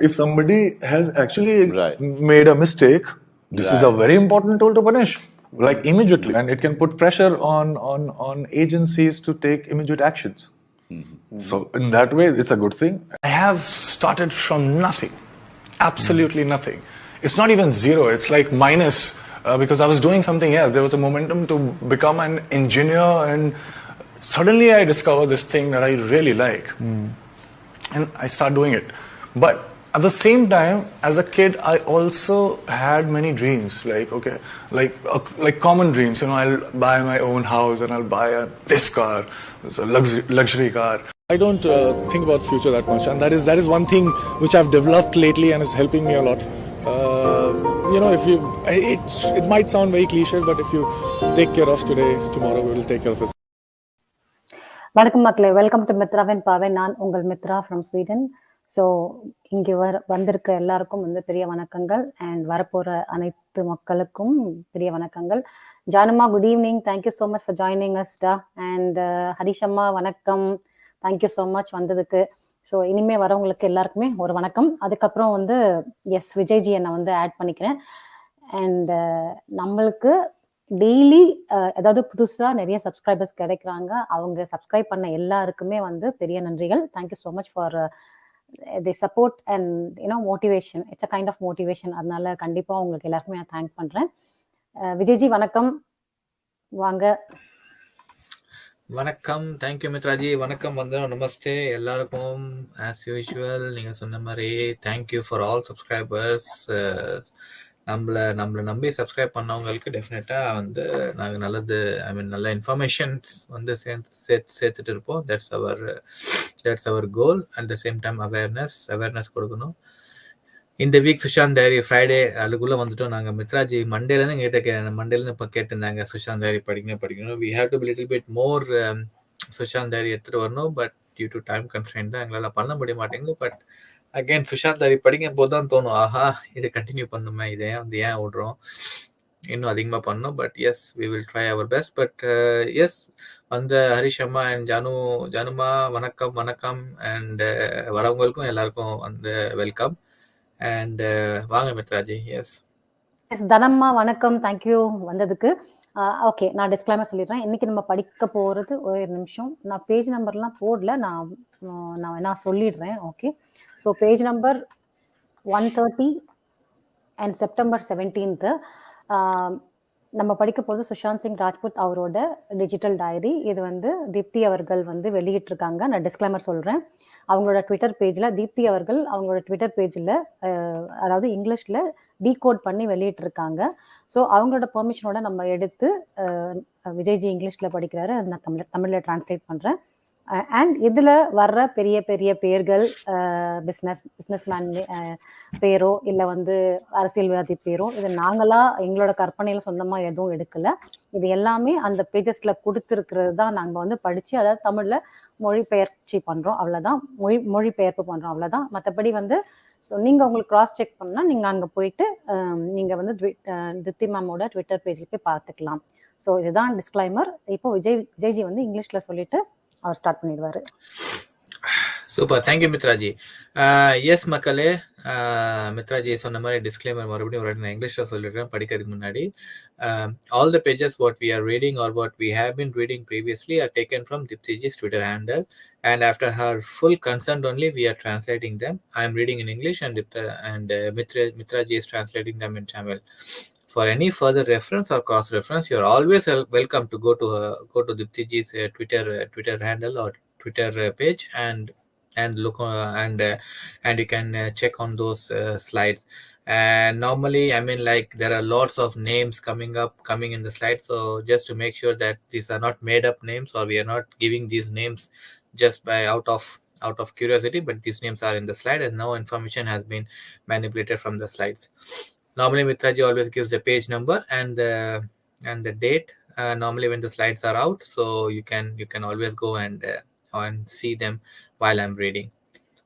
if somebody has actually Right. made a mistake, this is a Right. very important tool to punish, like immediately, and it can put pressure on agencies to take immediate actions. So in that way, it's a good thing. I have started from nothing, absolutely nothing. It's not even zero, it's like minus, because I was doing something else. There was a momentum to become an engineer, and suddenly I discovered this thing that I really like. And I start doing it. But at the same time, as a kid, I also had many dreams, like common dreams. I'll buy my own house and I'll buy this car, it's a luxury car. I don't think about future that much, and that is one thing which I've developed lately and is helping me a lot. It might sound very cliche, but if you take care of today, tomorrow we will take care of it. வணக்கம் மக்களே, welcome to மித்ராவின் பாவை. நான் உங்கள் Mitra from Sweden. So இங்கே வந்திருக்கிற எல்லாருக்கும் பெரிய வணக்கங்கள், அண்ட் வரப்போகிற அனைத்து மக்களுக்கும் பெரிய வணக்கங்கள். ஜானுமா, good evening, thank you so much for joining us டா. அண்ட் ஹரிஷம்மா, வணக்கம், தேங்க்யூ ஸோ மச் வந்ததுக்கு. ஸோ இனிமே வரவங்களுக்கு எல்லாருக்குமே ஒரு வணக்கம். அதுக்கப்புறம் விஜய்ஜி நான் ஆட் பண்ணிக்கிறேன். அண்ட் நம்மளுக்கு டெய்லி ஏதாவது புதுசாக நிறைய சப்ஸ்கிரைபர்ஸ் கிடைக்கிறாங்க. அவங்க சப்ஸ்கிரைப் பண்ண எல்லாருக்குமே பெரிய நன்றிகள். Thank you so much for the support and motivation. It's a kind of motivation. அதனால கண்டிப்பாக உங்களுக்கு எல்லாருக்குமே நான் தேங்க் பண்ணுறேன். விஜய்ஜி வணக்கம், வாங்க. வணக்கம், தேங்க்யூ மித்ராஜி. வணக்கம், நமஸ்தே எல்லாருக்கும். ஆஸ் யூஷுவல் நீங்கள் சொன்ன மாதிரி தேங்க்யூ ஃபார் ஆல் சப்ஸ்கிரைபர்ஸ். நம்மளை நம்பி சப்ஸ்கிரைப் பண்ணவங்களுக்கு டெஃபினட்டாக நாங்கள் நல்ல இன்ஃபர்மேஷன்ஸ் சேர்த்துட்டு இருப்போம். That's our goal. At the same time awareness கொடுக்கணும். இந்த வீக் சுஷாந்த் டைரி ஃப்ரைடே அதுக்குள்ளே வந்துட்டோம். நாங்கள் மித்ராஜி மண்டேலேருந்து இப்போ கேட்டிருந்தாங்க சுஷாந்த் டைரி படிக்கணும். We have to be little bit more Sushant diary எடுத்துகிட்டு வரணும். But due to time constraint தான் எங்களால் பண்ண முடிய மாட்டேங்குது. பட் அகெயின் சுஷாந்த் டைரி படிக்கும் போது தான் தோணும், ஆஹா இதை கண்டினியூ பண்ணுமே, இதை ஏன் விடுறோம், இன்னும் அதிகமாக பண்ணணும். But yes, we will try our best. But yes, ஹரிஷம்மா அண்ட் ஜானுமா வணக்கம். அண்ட் வரவங்களுக்கும் எல்லாருக்கும் வெல்கம். அண்ட் வாங்க மித்ராஜி. எஸ் தனம்மா வணக்கம், தேங்க்யூ வந்ததுக்கு. ஓகே, நான் டிஸ்க்ளைமர் சொல்லிடுறேன். இன்னைக்கு நம்ம படிக்க போகிறது ஒரு நிமிஷம். நான் பேஜ் நம்பர்லாம் போடல, நான் சொல்லிடுறேன். Okay, so page number 130 and September 17th நம்ம படிக்க போகிறது சுஷாந்த் சிங் ராஜ்புத் அவரோட டிஜிட்டல் டைரி. இது தீப்தி அவர்கள் வெளியிட்டிருக்காங்க. நான் டிஸ்க்ளைமர் சொல்கிறேன். அவங்களோட ட்விட்டர் பேஜில் தீப்தி அவர்கள் அவங்களோட ட்விட்டர் பேஜில் அதாவது இங்கிலீஷில் டீகோட் பண்ணி வெளியிட்டிருக்காங்க. ஸோ அவங்களோட பெர்மிஷனோட நம்ம எடுத்து விஜய்ஜி இங்கிலீஷில் படிக்கிறாரு, அது நான் தமிழில் டிரான்ஸ்லேட் பண்ணுறேன். அண்ட் இதில் வர்ற பெரிய பெரிய பேர்கள், பிஸ்னஸ்மேன் பேரோ இல்லை அரசியல்வாதி பேரோ, இது நாங்களாக எங்களோட கற்பனையில் சொந்தமாக எதுவும் எடுக்கலை. இது எல்லாமே அந்த பேஜஸில் கொடுத்துருக்கிறது தான் நாங்கள் படித்து, அதாவது தமிழில் மொழிபெயர்ச்சி பண்ணுறோம், அவ்வளோதான். மொழிபெயர்ப்பு பண்ணுறோம், அவ்வளோதான். மற்றபடி ஸோ நீங்கள் உங்களுக்கு கிராஸ் செக் பண்ணால் நீங்கள் அங்கே போயிட்டு நீங்கள் திப்தி மேமோட ட்விட்டர் பேஜில் போய் பார்த்துக்கலாம். ஸோ இதுதான் டிஸ்க்ளைமர். இப்போ விஜய்ஜி இங்கிலீஷில் சொல்லிட்டு அவர் ஸ்டார்ட் பண்ணிடுவாரு. Super, thank you Mithraji. எஸ் மக்களே, மித்ராஜி சொன்ன மாதிரி டிஸ்க்ளைமர் மறுபடியும் ஒரு நான் இங்கிலீஷில் சொல்லிடுறேன் படிக்கிறதுக்கு முன்னாடி. All the pages what we are reading or what we have been reading previously are taken from Deepti's Twitter handle, and after her full consent only we are translating them. I am reading in English and Mithraji is translating them in Tamil. For any further reference or cross-reference, you are always welcome to go to Deepti's Twitter handle or Twitter page and look and you can check on those slides. And normally, there are lots of names coming in the slides. So just to make sure that these are not made up names, or we are not giving these names just by out of curiosity, but these names are in the slide and no information has been manipulated from the slides. Normally Mitraji always gives the page number and the date normally when the slides are out, so you can always go and see them while I'm reading.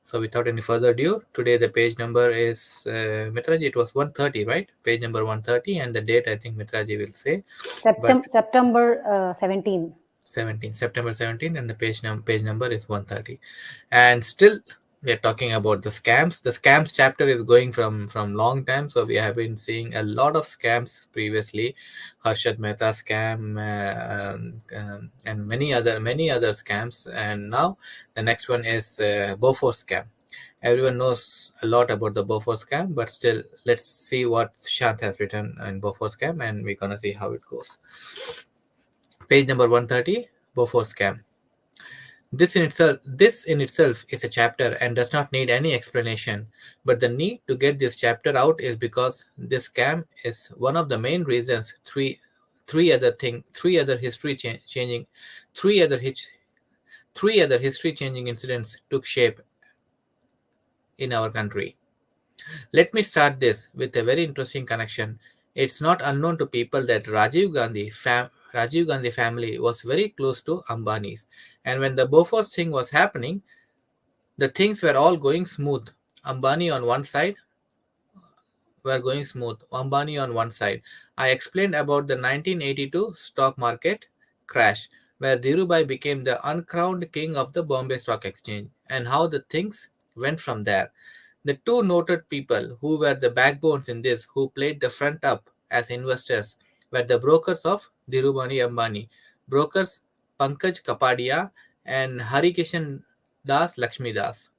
So without any further ado, today the page number is Mitraji, it was 130, right? Page number 130, and the date I think Mitraji will say September 17, September 17th, and the page number is 130. And still We are talking about the scams. The scams chapter is going from long time, so we have been seeing a lot of scams previously. Harshad Mehta scam, and many other scams, and now the next one is Bofors scam. Everyone knows a lot about the Bofors scam, but still, let's see what Sushant has written in Bofors scam, and we're gonna see how it goes. Page number 130, Bofors scam. This in itself is a chapter and does not need any explanation. But the need to get this chapter out is because this scam is one of the main reasons three other history changing, three other three other history changing incidents took shape in our country. Let me start this with a very interesting connection. It's not unknown to people that Rajiv Gandhi family was very close to Ambani's, and when the Bofors thing was happening, the things were all going smooth. Ambani on one side were going smooth. Ambani on one side. I explained about the 1982 stock market crash, where Dhirubhai became the uncrowned king of the Bombay Stock Exchange, and how the things went from there. The two noted people who were the backbones in this, who played the front up as investors, were the brokers of Dhirubhai Ambani, brokers Pankaj Kapadia and Harikishan Das Lakshmi Das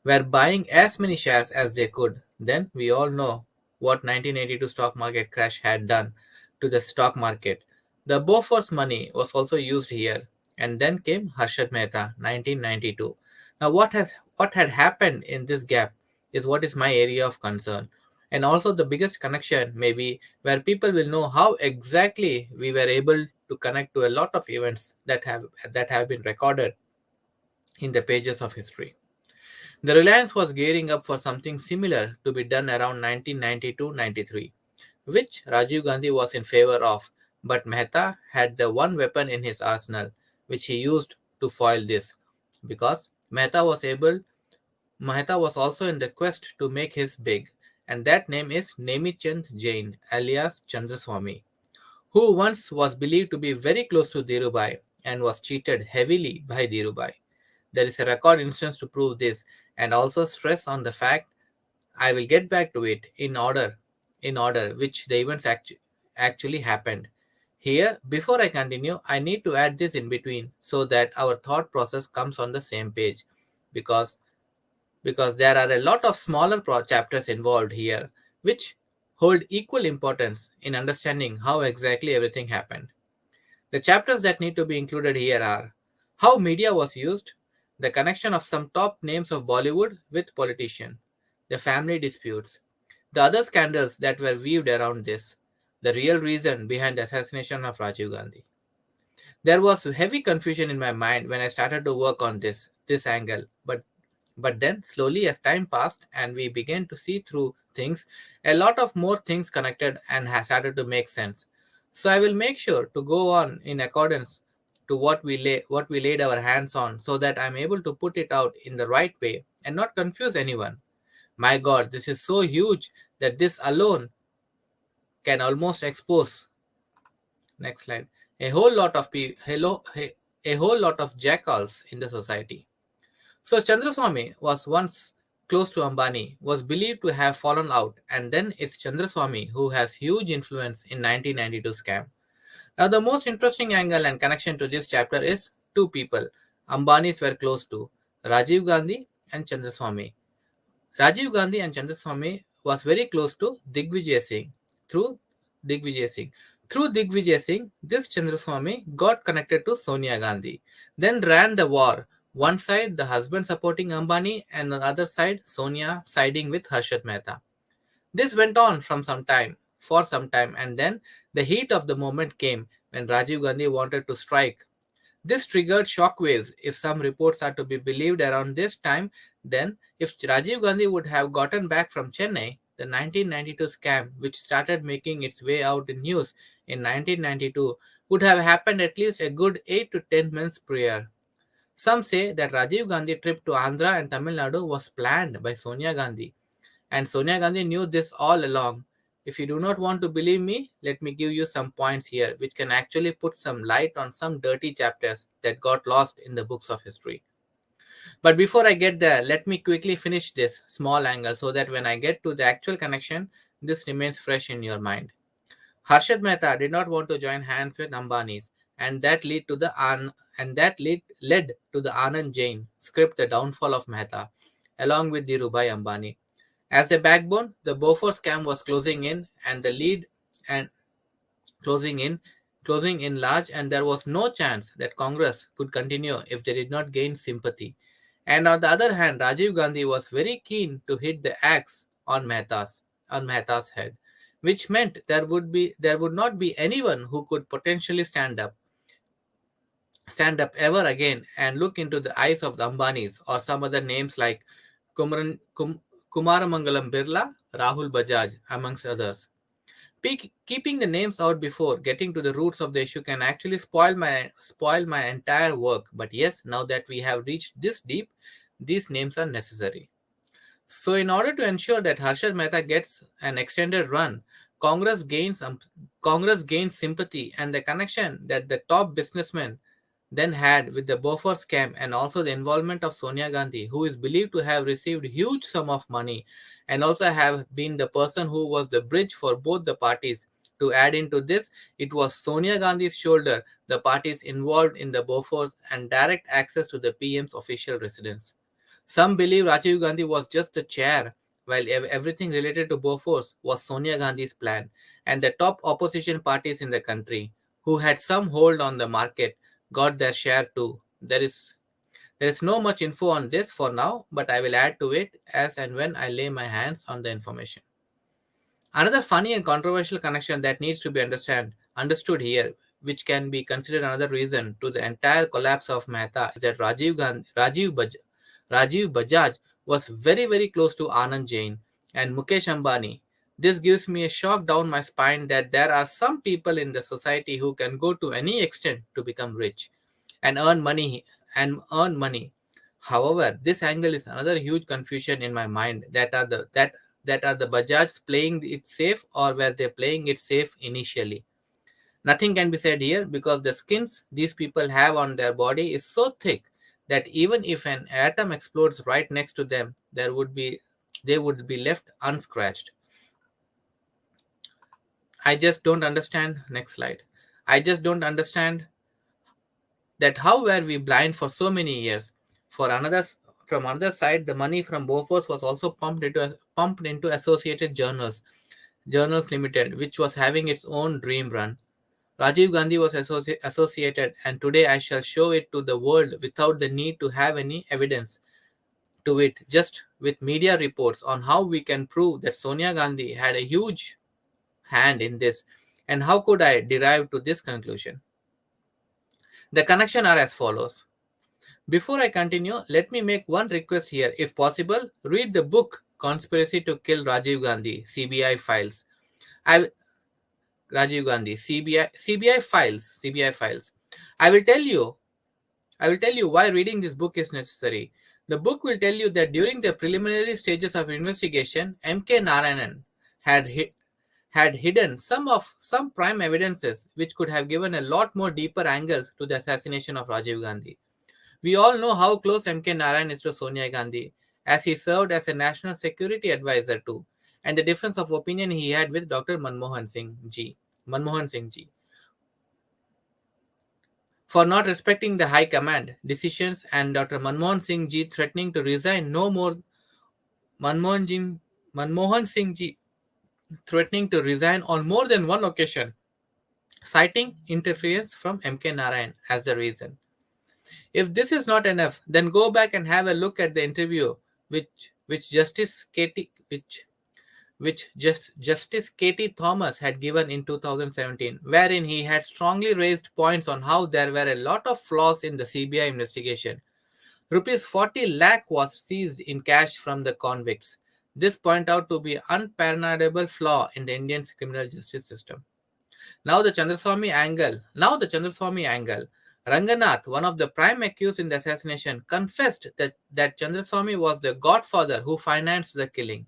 were buying as many shares as they could. Then we all know what 1982 stock market crash had done to the stock market. The Bofors money was also used here, and then came Harshad Mehta 1992. Now what had happened in this gap is what is my area of concern. And also the biggest connection may be where people will know how exactly we were able to connect to a lot of events that have been recorded in the pages of history. The Reliance was gearing up for something similar to be done around 1992-93, which Rajiv Gandhi was in favor of, but Mehta had the one weapon in his arsenal which he used to foil this, because Mehta was also in the quest to make his big, and that name is Nemichand Jain, alias Chandraswamy, who once was believed to be very close to Dhirubhai and was cheated heavily by Dhirubhai. There is a record instance to prove this, and also stress on the fact I will get back to it in order which the events actually happened. Here, before I continue, I need to add this in between so that our thought process comes on the same page, because there are a lot of smaller chapters involved here which hold equal importance in understanding how exactly everything happened. The chapters that need to be included here are how media was used, the connection of some top names of Bollywood with politicians, the family disputes, the other scandals that were weaved around this, the real reason behind the assassination of Rajiv Gandhi. There was heavy confusion in my mind when I started to work on this angle, but then slowly as time passed and we began to see through things, a lot of more things connected and has started to make sense. So I will make sure to go on in accordance to what we laid our hands on, so that I'm able to put it out in the right way and not confuse anyone. My God, this is so huge that this alone can almost expose, next slide, a whole lot of a whole lot of jackals in the society. So Chandraswamy was once close to Ambani, was believed to have fallen out, and then it's Chandraswamy who has huge influence in 1992 scam. Now the most interesting angle and connection to this chapter is two people Ambanis were close to, Rajiv Gandhi and Chandraswamy. Rajiv Gandhi and Chandraswamy was very close to Digvijay Singh through Digvijay Singh. Through Digvijay Singh, this Chandraswamy got connected to Sonia Gandhi, then ran the war. One side, the husband supporting Ambani, and on the other side, Sonia siding with Harshad Mehta. This went on for some time, and then the heat of the moment came when Rajiv Gandhi wanted to strike. This triggered shockwaves if some reports are to be believed around this time. Then, if Rajiv Gandhi would have gotten back from Chennai, the 1992 scam, which started making its way out in news in 1992, would have happened at least a good 8 to 10 months prior. Some say that Rajiv Gandhi trip to Andhra and Tamil Nadu was planned by Sonia Gandhi, and Sonia Gandhi knew this all along. If you do not want to believe me, let me give you some points here which can actually put some light on some dirty chapters that got lost in the books of history. But before I get there, let me quickly finish this small angle so that when I get to the actual connection, this remains fresh in your mind. Harshad Mehta did not want to join hands with Ambanis, and that led to the Anand Jain script, The Downfall of Mehta, along with Dhirubhai Ambani. As the backbone, the Bofors scam was closing in, and the lead and closing in, closing in large, and there was no chance that Congress could continue if they did not gain sympathy. And on the other hand, Rajiv Gandhi was very keen to hit the axe on Mehta's head, which meant there would not be anyone who could potentially stand up ever again and look into the eyes of the Ambanis or some other names like Kumaramangalam Birla, Rahul Bajaj, amongst others. Keeping the names out before getting to the roots of the issue can actually spoil my entire work. But yes, now that we have reached this deep, these names are necessary. So, in order to ensure that Harshad Mehta gets an extended run, Congress gains sympathy and the connection that the top businessmen then had with the Bofors scam, and also the involvement of Sonia Gandhi, who is believed to have received huge sum of money and also have been the person who was the bridge for both the parties. To add into this, it was Sonia Gandhi's shoulder the parties involved in the Bofors and direct access to the PM's official residence. Some believe Rajiv Gandhi was just the chair, while everything related to Bofors was Sonia Gandhi's plan, and the top opposition parties in the country, who had some hold on the market, got their share too. There is no much info on this for now, but I will add to it as and when I lay my hands on the information. Another funny and controversial connection that needs to be understood here, which can be considered another reason to the entire collapse of Mehta, is that Rajiv Bajaj was very, very close to Anand Jain and Mukesh Ambani. This gives me a shock down my spine that there are some people in the society who can go to any extent to become rich and earn money. However, this angle is another huge confusion in my mind, that are the Bajaj playing it safe, or were they playing it safe initially? Nothing can be said here because the skins these people have on their body is so thick that even if an atom explodes right next to them, they would be left unscratched. I just don't understand. Next slide. I just don't understand that how were we blind for so many years? From another side, the money from Bofors was also pumped into Associated Journals Limited, which was having its own dream run. Rajiv Gandhi was associated, and today I shall show it to the world without the need to have any evidence to it, just with media reports on how we can prove that Sonia Gandhi had a huge hand in this. And how could I derive to this conclusion? The connection are as follows. Before I continue, let me make one request here. If possible, read the book Conspiracy to Kill Rajiv Gandhi, CBI Files. Rajiv Gandhi, CBI Files. I will tell you why reading this book is necessary. The book will tell you that during the preliminary stages of investigation, M.K. Narayanan had hidden some prime evidences which could have given a lot more deeper angles to the assassination of Rajiv Gandhi. We all know how close M.K. Narayanan is to Sonia Gandhi, as he served as a national security advisor too, and the difference of opinion he had with Dr. Manmohan Singh Ji, for not respecting the high command decisions, and Dr. Manmohan Singh Ji threatening to resign no more. Manmohan Singh Ji threatening to resign on more than one occasion, citing interference from M.K. Narayan as the reason. If this is not enough, then go back and have a look at the interview which Justice Katie Thomas had given in 2017, wherein he had strongly raised points on how there were a lot of flaws in the CBI investigation. Rupees 40 lakh was seized in cash from the convicts. This point out to be unpardonable flaw in the Indian criminal justice system. Now the Chandraswamy angle. Ranganath, one of the prime accused in the assassination, confessed that Chandraswamy was the godfather who financed the killing,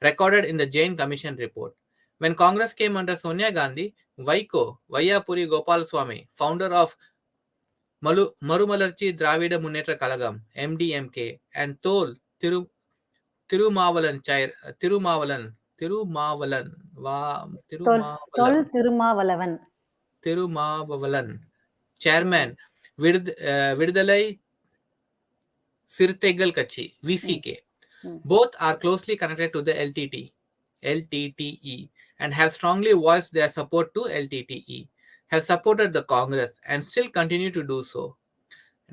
recorded in the Jain Commission report. When Congress came under Sonia Gandhi, Vayapuri Gopal Swamy, founder of Marumalarchi Dravida Munnetra Kalagam, MDMK, and Tol Tirumaavalan Thol Thirumavalavan chairman Vidudalai Sirtegal Kachi, VCK. Both are closely connected to the LTTE, and have strongly voiced their support to LTTE, have supported the Congress and still continue to do so.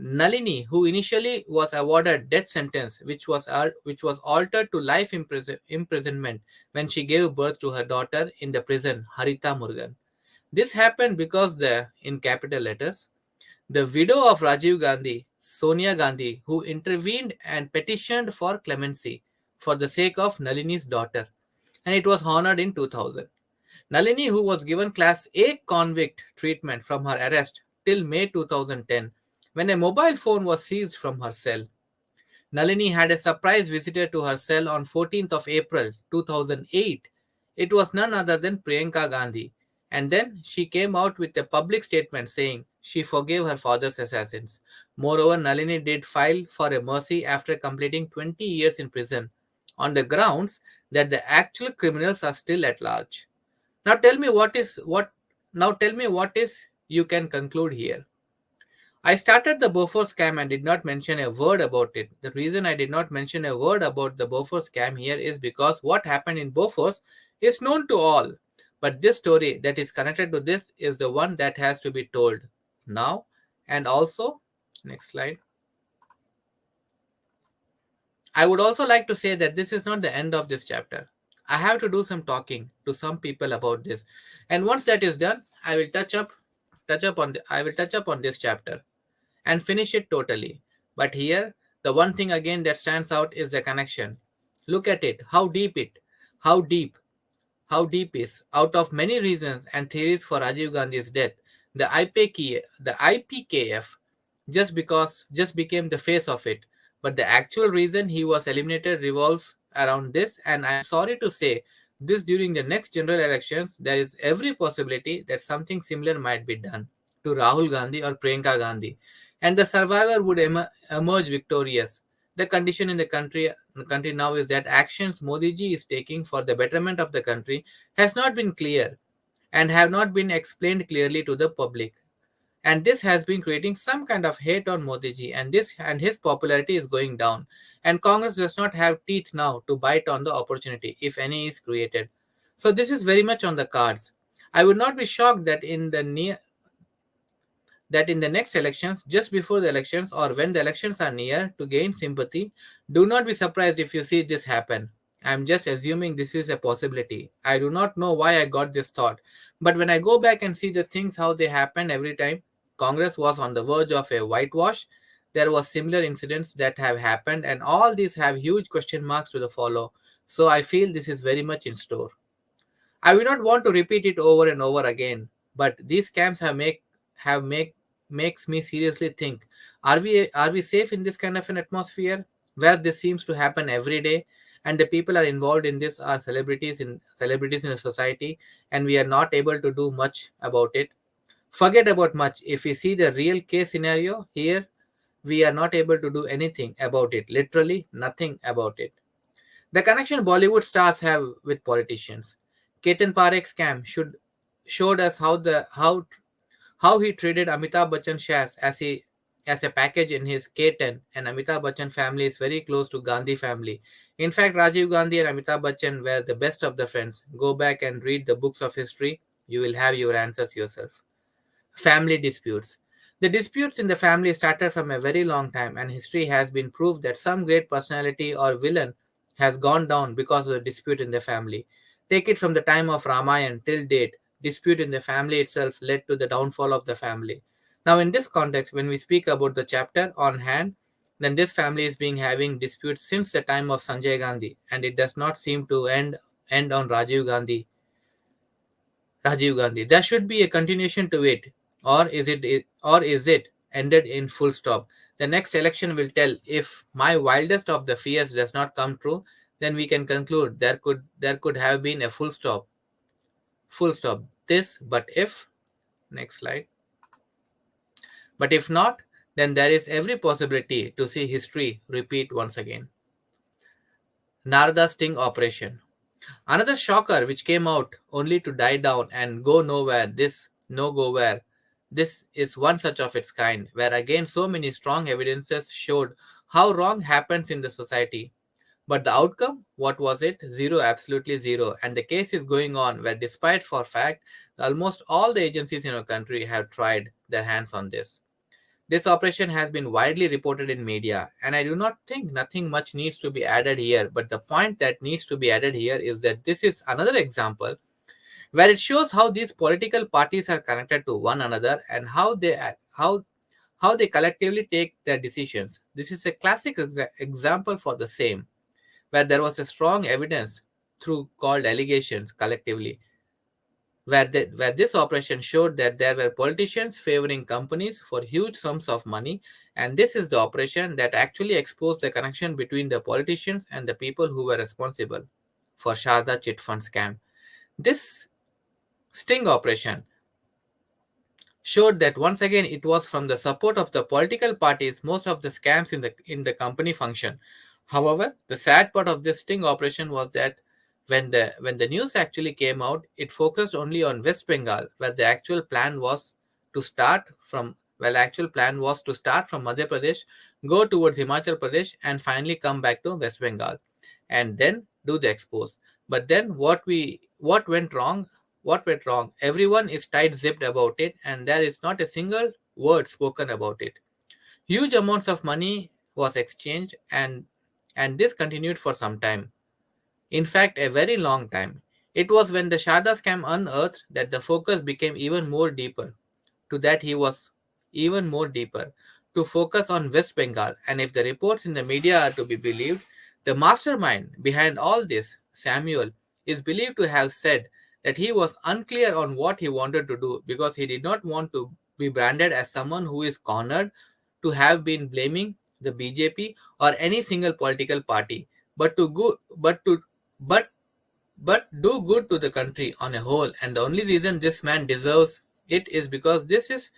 Nalini, who initially was awarded death sentence, which was altered to life imprisonment when she gave birth to her daughter in the prison, Harita Murugan. This happened because in capital letters, the widow of Rajiv Gandhi, Sonia Gandhi, who intervened and petitioned for clemency for the sake of Nalini's daughter, and it was honored in 2000. Nalini, who was given Class A convict treatment from her arrest till May 2010, when a mobile phone was seized from her cell. Nalini had a surprise visitor to her cell on 14th of April 2008. It was none other than Priyanka Gandhi. And then she came out with a public statement saying she forgave her father's assassins. Moreover, Nalini did file for a mercy after completing 20 years in prison on the grounds that the actual criminals are still at large. Now tell me what you can conclude here. I started the Bofors scam and did not mention a word about it. The reason I did not mention a word about the Bofors scam here is because what happened in Bofors is known to all. But this story that is connected to this is the one that has to be told now. And also, next slide. I would also like to say that this is not the end of this chapter. I have to do some talking to some people about this. And once that is done, I will touch up on this chapter and finish it totally. But here, the one thing again that stands out is the connection. Look at it, how deep is, out of many reasons and theories for Rajiv Gandhi's death, the IPKF just became the face of it. But the actual reason he was eliminated revolves around this, and I am sorry to say this during the next general elections, there is every possibility that something similar might be done to Rahul Gandhi or Priyanka Gandhi, and the survivor would emerge victorious. The condition in the country now is that actions Modi ji is taking for the betterment of the country has not been clear and have not been explained clearly to the public. And this has been creating some kind of hate on Modi ji, and his popularity is going down. And Congress does not have teeth now to bite on the opportunity, if any is created. So this is very much on the cards. I would not be shocked that in the next elections, just before the elections or when the elections are near, to gain sympathy, do not be surprised if you see this happen. I'm just assuming this is a possibility. I do not know why I got this thought. But when I go back and see the things how they happen every time Congress was on the verge of a whitewash, there was similar incidents that have happened, and all these have huge question marks to the follow. So I feel this is very much in store. I will not want to repeat it over and over again, but these scams makes me seriously think: are we safe in this kind of an atmosphere where this seems to happen every day, and the people are involved in this are celebrities in the society, and we are not able to do much about it? Forget about much. If we see the real case scenario here, we are not able to do anything about it. Literally nothing about it. The connection Bollywood stars have with politicians. Ketan Parekh's scam showed us how he traded Amitabh Bachchan shares as a package in his K10, and Amitabh Bachchan family is very close to Gandhi family. In fact, Rajiv Gandhi and Amitabh Bachchan were the best of the friends. Go back and read the books of history. You will have your answers yourself. Family disputes. The disputes in the family started from a very long time, and history has been proved that some great personality or villain has gone down because of the dispute in the family. Take it from the time of Ramayana till date, dispute in the family itself led to the downfall of the family. Now, in this context, when we speak about the chapter on hand, then this family is being having disputes since the time of Sanjay Gandhi, and it does not seem to end on Rajiv Gandhi. There should be a continuation to it, or is it ended in full stop? The next election will tell. If my wildest of the fears does not come true, then we can conclude there could have been a full stop. But if, next slide. But if not, then there is every possibility to see history repeat once again. Narada sting operation. Another shocker which came out only to die down and go nowhere, this no go where. This is one such of its kind, where again so many strong evidences showed how wrong happens in the society. But the outcome, what was it? Zero, absolutely zero. And the case is going on where despite for fact, almost all the agencies in our country have tried their hands on this. This operation has been widely reported in media, and I do not think nothing much needs to be added here. But the point that needs to be added here is that this is another example where it shows how these political parties are connected to one another and how they collectively take their decisions. This is a classic example for the same, where there was a strong evidence through called allegations collectively where this operation showed that there were politicians favoring companies for huge sums of money, and this is the operation that actually exposed the connection between the politicians and the people who were responsible for Sharda chit fund scam. This sting operation showed that once again it was from the support of the political parties most of the scams in the company function. However, the sad part of this sting operation was that when the news actually came out, it focused only on West Bengal, where the actual plan was to start from Madhya Pradesh, go towards Himachal Pradesh, and finally come back to West Bengal, and then do the expose. But then what went wrong? What went wrong? Everyone is tight-zipped about it, and there is not a single word spoken about it. Huge amounts of money was exchanged, and this continued for some time. In fact, a very long time. It was when the Sharda scam unearthed that the focus became even more deeper. To that, he was even more deeper to focus on West Bengal. And if the reports in the media are to be believed, the mastermind behind all this, Samuel, is believed to have said that he was unclear on what he wanted to do because he did not want to be branded as someone who is cornered, to have been blaming the BJP or any single political party, but to go, but but do good to the country on a whole. And the only reason this man deserves it is because this is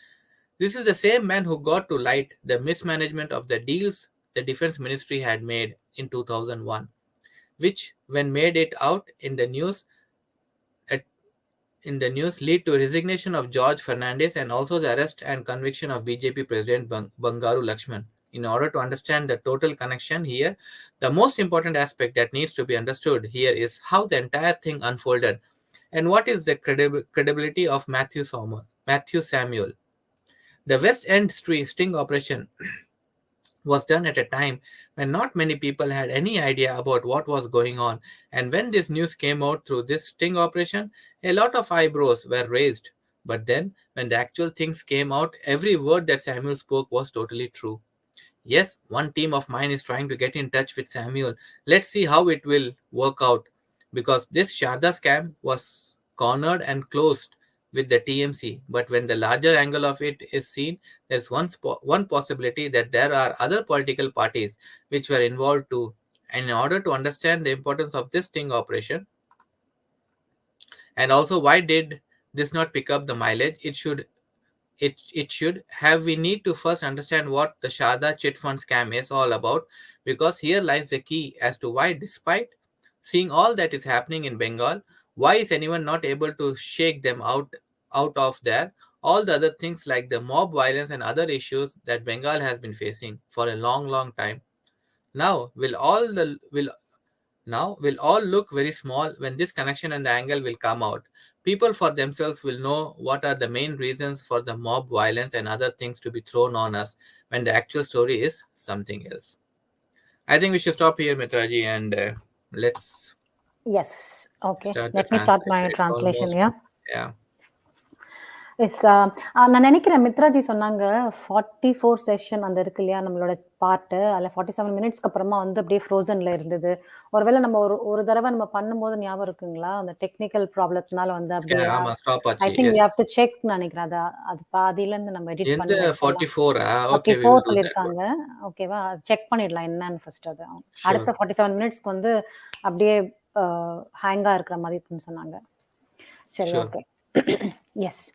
the same man who got to light the mismanagement of the deals the defense ministry had made in 2001, which when made it out in the news lead to resignation of George Fernandez and also the arrest and conviction of BJP President Bangaru Lakshman. In order to understand the total connection here, the most important aspect that needs to be understood here is how the entire thing unfolded and what is the credibility of Matthew Samuel. The West End sting operation was done at a time when not many people had any idea about what was going on, and when this news came out through this sting operation, a lot of eyebrows were raised. But then, when the actual things came out, every word that Samuel spoke was totally true. Yes, one team of mine is trying to get in touch with Samuel. Let's see how it will work out, because this Sharda scam was cornered and closed with the TMC. But when the larger angle of it is seen, there's one possibility that there are other political parties which were involved too. And in order to understand the importance of this sting operation, and also why did this not pick up the mileage, it should have, we need to first understand what the Sharda chit fund scam is all about, because here lies the key as to why, despite seeing all that is happening in Bengal, why is anyone not able to shake them out of there? All the other things like the mob violence and other issues that Bengal has been facing for a long time. Now will all look very small when this connection and the angle will come out. People for themselves will know what are the main reasons for the mob violence and other things to be thrown on us when the actual story is something else. I think we should stop here, Mitraji, and let's. Yes. Okay. Let me start my translation. Yeah. Yes நான் நினைக்கிறேன் மித்ராஜி சொன்னாங்க 44 session அந்த இருக்கு இல்லையா நம்மளோட part, அதில் 47 மினிட்ஸ்க்கு அப்புறமா வந்து அப்படியே ஃப்ரோசன்ல இருந்தது. ஒருவேளை நம்ம ஒரு தடவை நம்ம பண்ணும்போது ஞாபகம் இருக்குங்களா, அந்த டெக்னிக்கல் ப்ராப்ளத்தினால வந்து அப்படியே I think we have to check நினைக்கிறேன். அது பாதியில இருந்து நம்ம எடிட் பண்ணி 44 சொல்லியிருக்காங்க. ஓகேவா, செக் பண்ணிடலாம் என்னன்னு ஃபர்ஸ்ட். அது அடுத்த 47 மினிட்ஸ்க்கு வந்து அப்படியே ஹேங்கா இருக்கிற மாதிரி இருக்குன்னு சொன்னாங்க. சரி, ஓகே. எஸ்.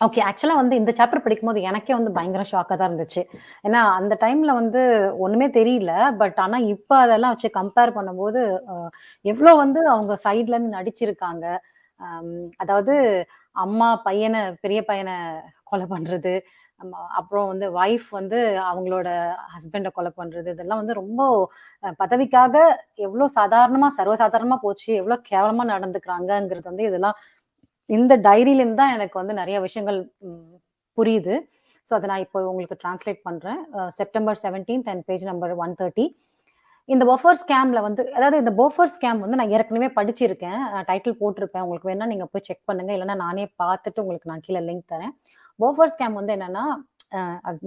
ஓகே. ஆக்சுவலா வந்து இந்த சாப்டர் படிக்கும்போது எனக்கே வந்து பயங்கர ஷாக்கா தான் இருந்துச்சு. ஏன்னா அந்த டைம்ல வந்து ஒண்ணுமே தெரியல. பட் ஆனா இப்ப அதெல்லாம் வச்சு கம்பேர் பண்ணும்போது அ எவ்ளோ வந்து அவங்க சைட்ல இருந்து நடிச்சிருக்காங்க. அதாவது அம்மா பெரிய பையன கொலை பண்றது. அப்புறம் வந்து வைஃப் வந்து அவங்களோட ஹஸ்பண்ட கொலை பண்றது. இதெல்லாம் வந்து ரொம்ப பதவிக்காக எவ்ளோ சர்வசாதாரணமா போச்சு. எவ்ளோ கேவலமா நடந்துக்கிறாங்கங்கிறது வந்து இதெல்லாம் இந்த டைரியிலேருந்து தான் எனக்கு வந்து நெறைய விஷயங்கள் புரியுது. ஸோ அத நான் இப்போ உங்களுக்கு டிரான்ஸ்லேட் பண்றேன். செப்டம்பர் 17த் அண்ட் பேஜ் நம்பர் 130. இந்த பொஃபர் ஸ்கேம்ல வந்து அதாவது இந்த பொஃபர் ஸ்கேம் வந்து நான் ஏற்கனவே படிச்சிருக்கேன். டைட்டில் போட்டிருப்பேன். உங்களுக்கு வேணா நீங்க போய் செக் பண்ணுங்க. இல்லன்னா நானே பார்த்துட்டு உங்களுக்கு நான் கீழ லிங்க் தரேன். பொஃபர் ஸ்கேம் வந்து என்னன்னா,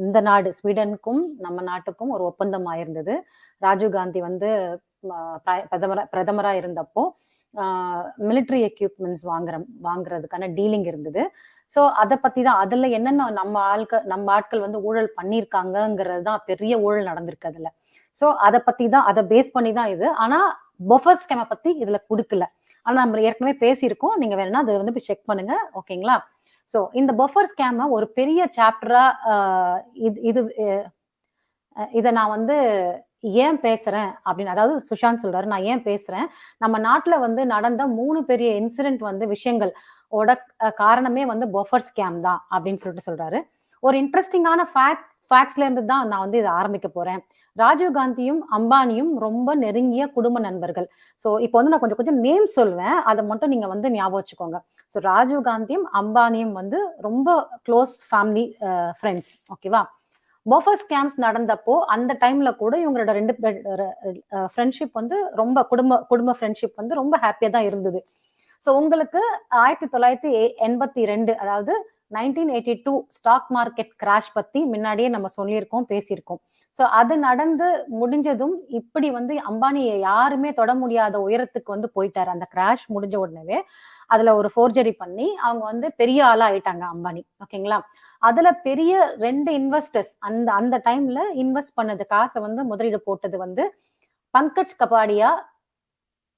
இந்த நாடு ஸ்வீடனுக்கும், நம்ம நாட்டுக்கும் ஒரு ஒப்பந்தம் ஆயிருந்தது. ராஜீவ் காந்தி வந்து ம பிரதமரா இருந்தப்போ, மிலிட்டரி எக்யூப்மென்ட்ஸ் வாங்குறதுக்கான டீலிங் இருந்தது. ஸோ அத பத்தி தான் அதுல என்னென்ன நம்ம ஆட்கள் வந்து ஊழல் பண்ணியிருக்காங்கங்கிறது தான் பெரிய ஊழல் நடந்திருக்கு அதுல. ஸோ அத பத்தி தான் அத பேஸ் பண்ணி தான் இது. ஆனா பொஃபர் ஸ்கேம பத்தி இதுல குடுக்கல. ஆனா நம்ம ஏற்கனவே பேசியிருக்கோம். நீங்க வேணும்னா அத வந்து போய் செக் பண்ணுங்க. ஓகேங்களா? ஸோ இந்த பொஃபர் ஸ்கேம ஒரு பெரிய சாப்டரா இது இது இத நான் வந்து ஏன் பேசுறேன் அப்படின்னு அதாவது சுஷாந்த் சொல்றாரு. நான் ஏன் பேசுறேன்? நம்ம நாட்டுல வந்து நடந்த 3 பெரிய இன்சிடென்ட் வந்து விஷயங்கள் ஓட காரணமே வந்து பொஃபர் ஸ்கேம் தான் அப்படின்னு சொல்றாரு. ஒரு இன்ட்ரஸ்டிங்கான ஃபேக்ட்ஸ்ல இருந்து தான் நான் வந்து இத ஆரம்பிக்க போறேன். ராஜீவ் காந்தியும், அம்பானியும் ரொம்ப நெருங்கிய குடும்ப நண்பர்கள். ஸோ இப்போ வந்து நான் கொஞ்சம் கொஞ்சம் நேம் சொல்வேன். அத மட்டும் நீங்க வந்து ஞாபகம் வச்சுக்கோங்க. ஸோ ராஜீவ் காந்தியும், அம்பானியும் வந்து ரொம்ப க்ளோஸ் ஃபேமிலி ஃப்ரெண்ட்ஸ். ஓகேவா? பொஃபர் ஸ்கேம்ஸ் நடந்தப்போ, அந்த டைம்ல கூட இவங்களோட 2 ஃப்ரெண்ட்ஷிப் வந்து ரொம்ப குடும்ப ஃப்ரெண்ட்ஷிப் வந்து ரொம்ப ஹேப்பியா தான் இருந்தது. ஸோ உங்களுக்கு 1982 அதாவது 1982 ஸ்டாக் மார்க்கெட் கிராஷ் பத்தி முன்னாடியே நம்ம சொல்லியிருக்கோம், பேசியிருக்கோம். ஸோ அது நடந்து முடிஞ்சதும், இப்படி வந்து அம்பானிய யாருமே தொட முடியாத உயரத்துக்கு வந்து போயிட்டாரு. அந்த கிராஷ் முடிஞ்ச உடனேவே, அதுல ஒரு ஃபோர்ஜரி பண்ணி, அவங்க வந்து பெரிய ஆளா ஆயிட்டாங்க அம்பானி. ஓகேங்களா? அதுல பெரிய 2 இன்வெஸ்டர்ஸ் அந்த அந்த டைம்ல இன்வெஸ்ட் பண்ணது காச வந்து முதலீடு போட்டது வந்து பங்கஜ் கபாடியா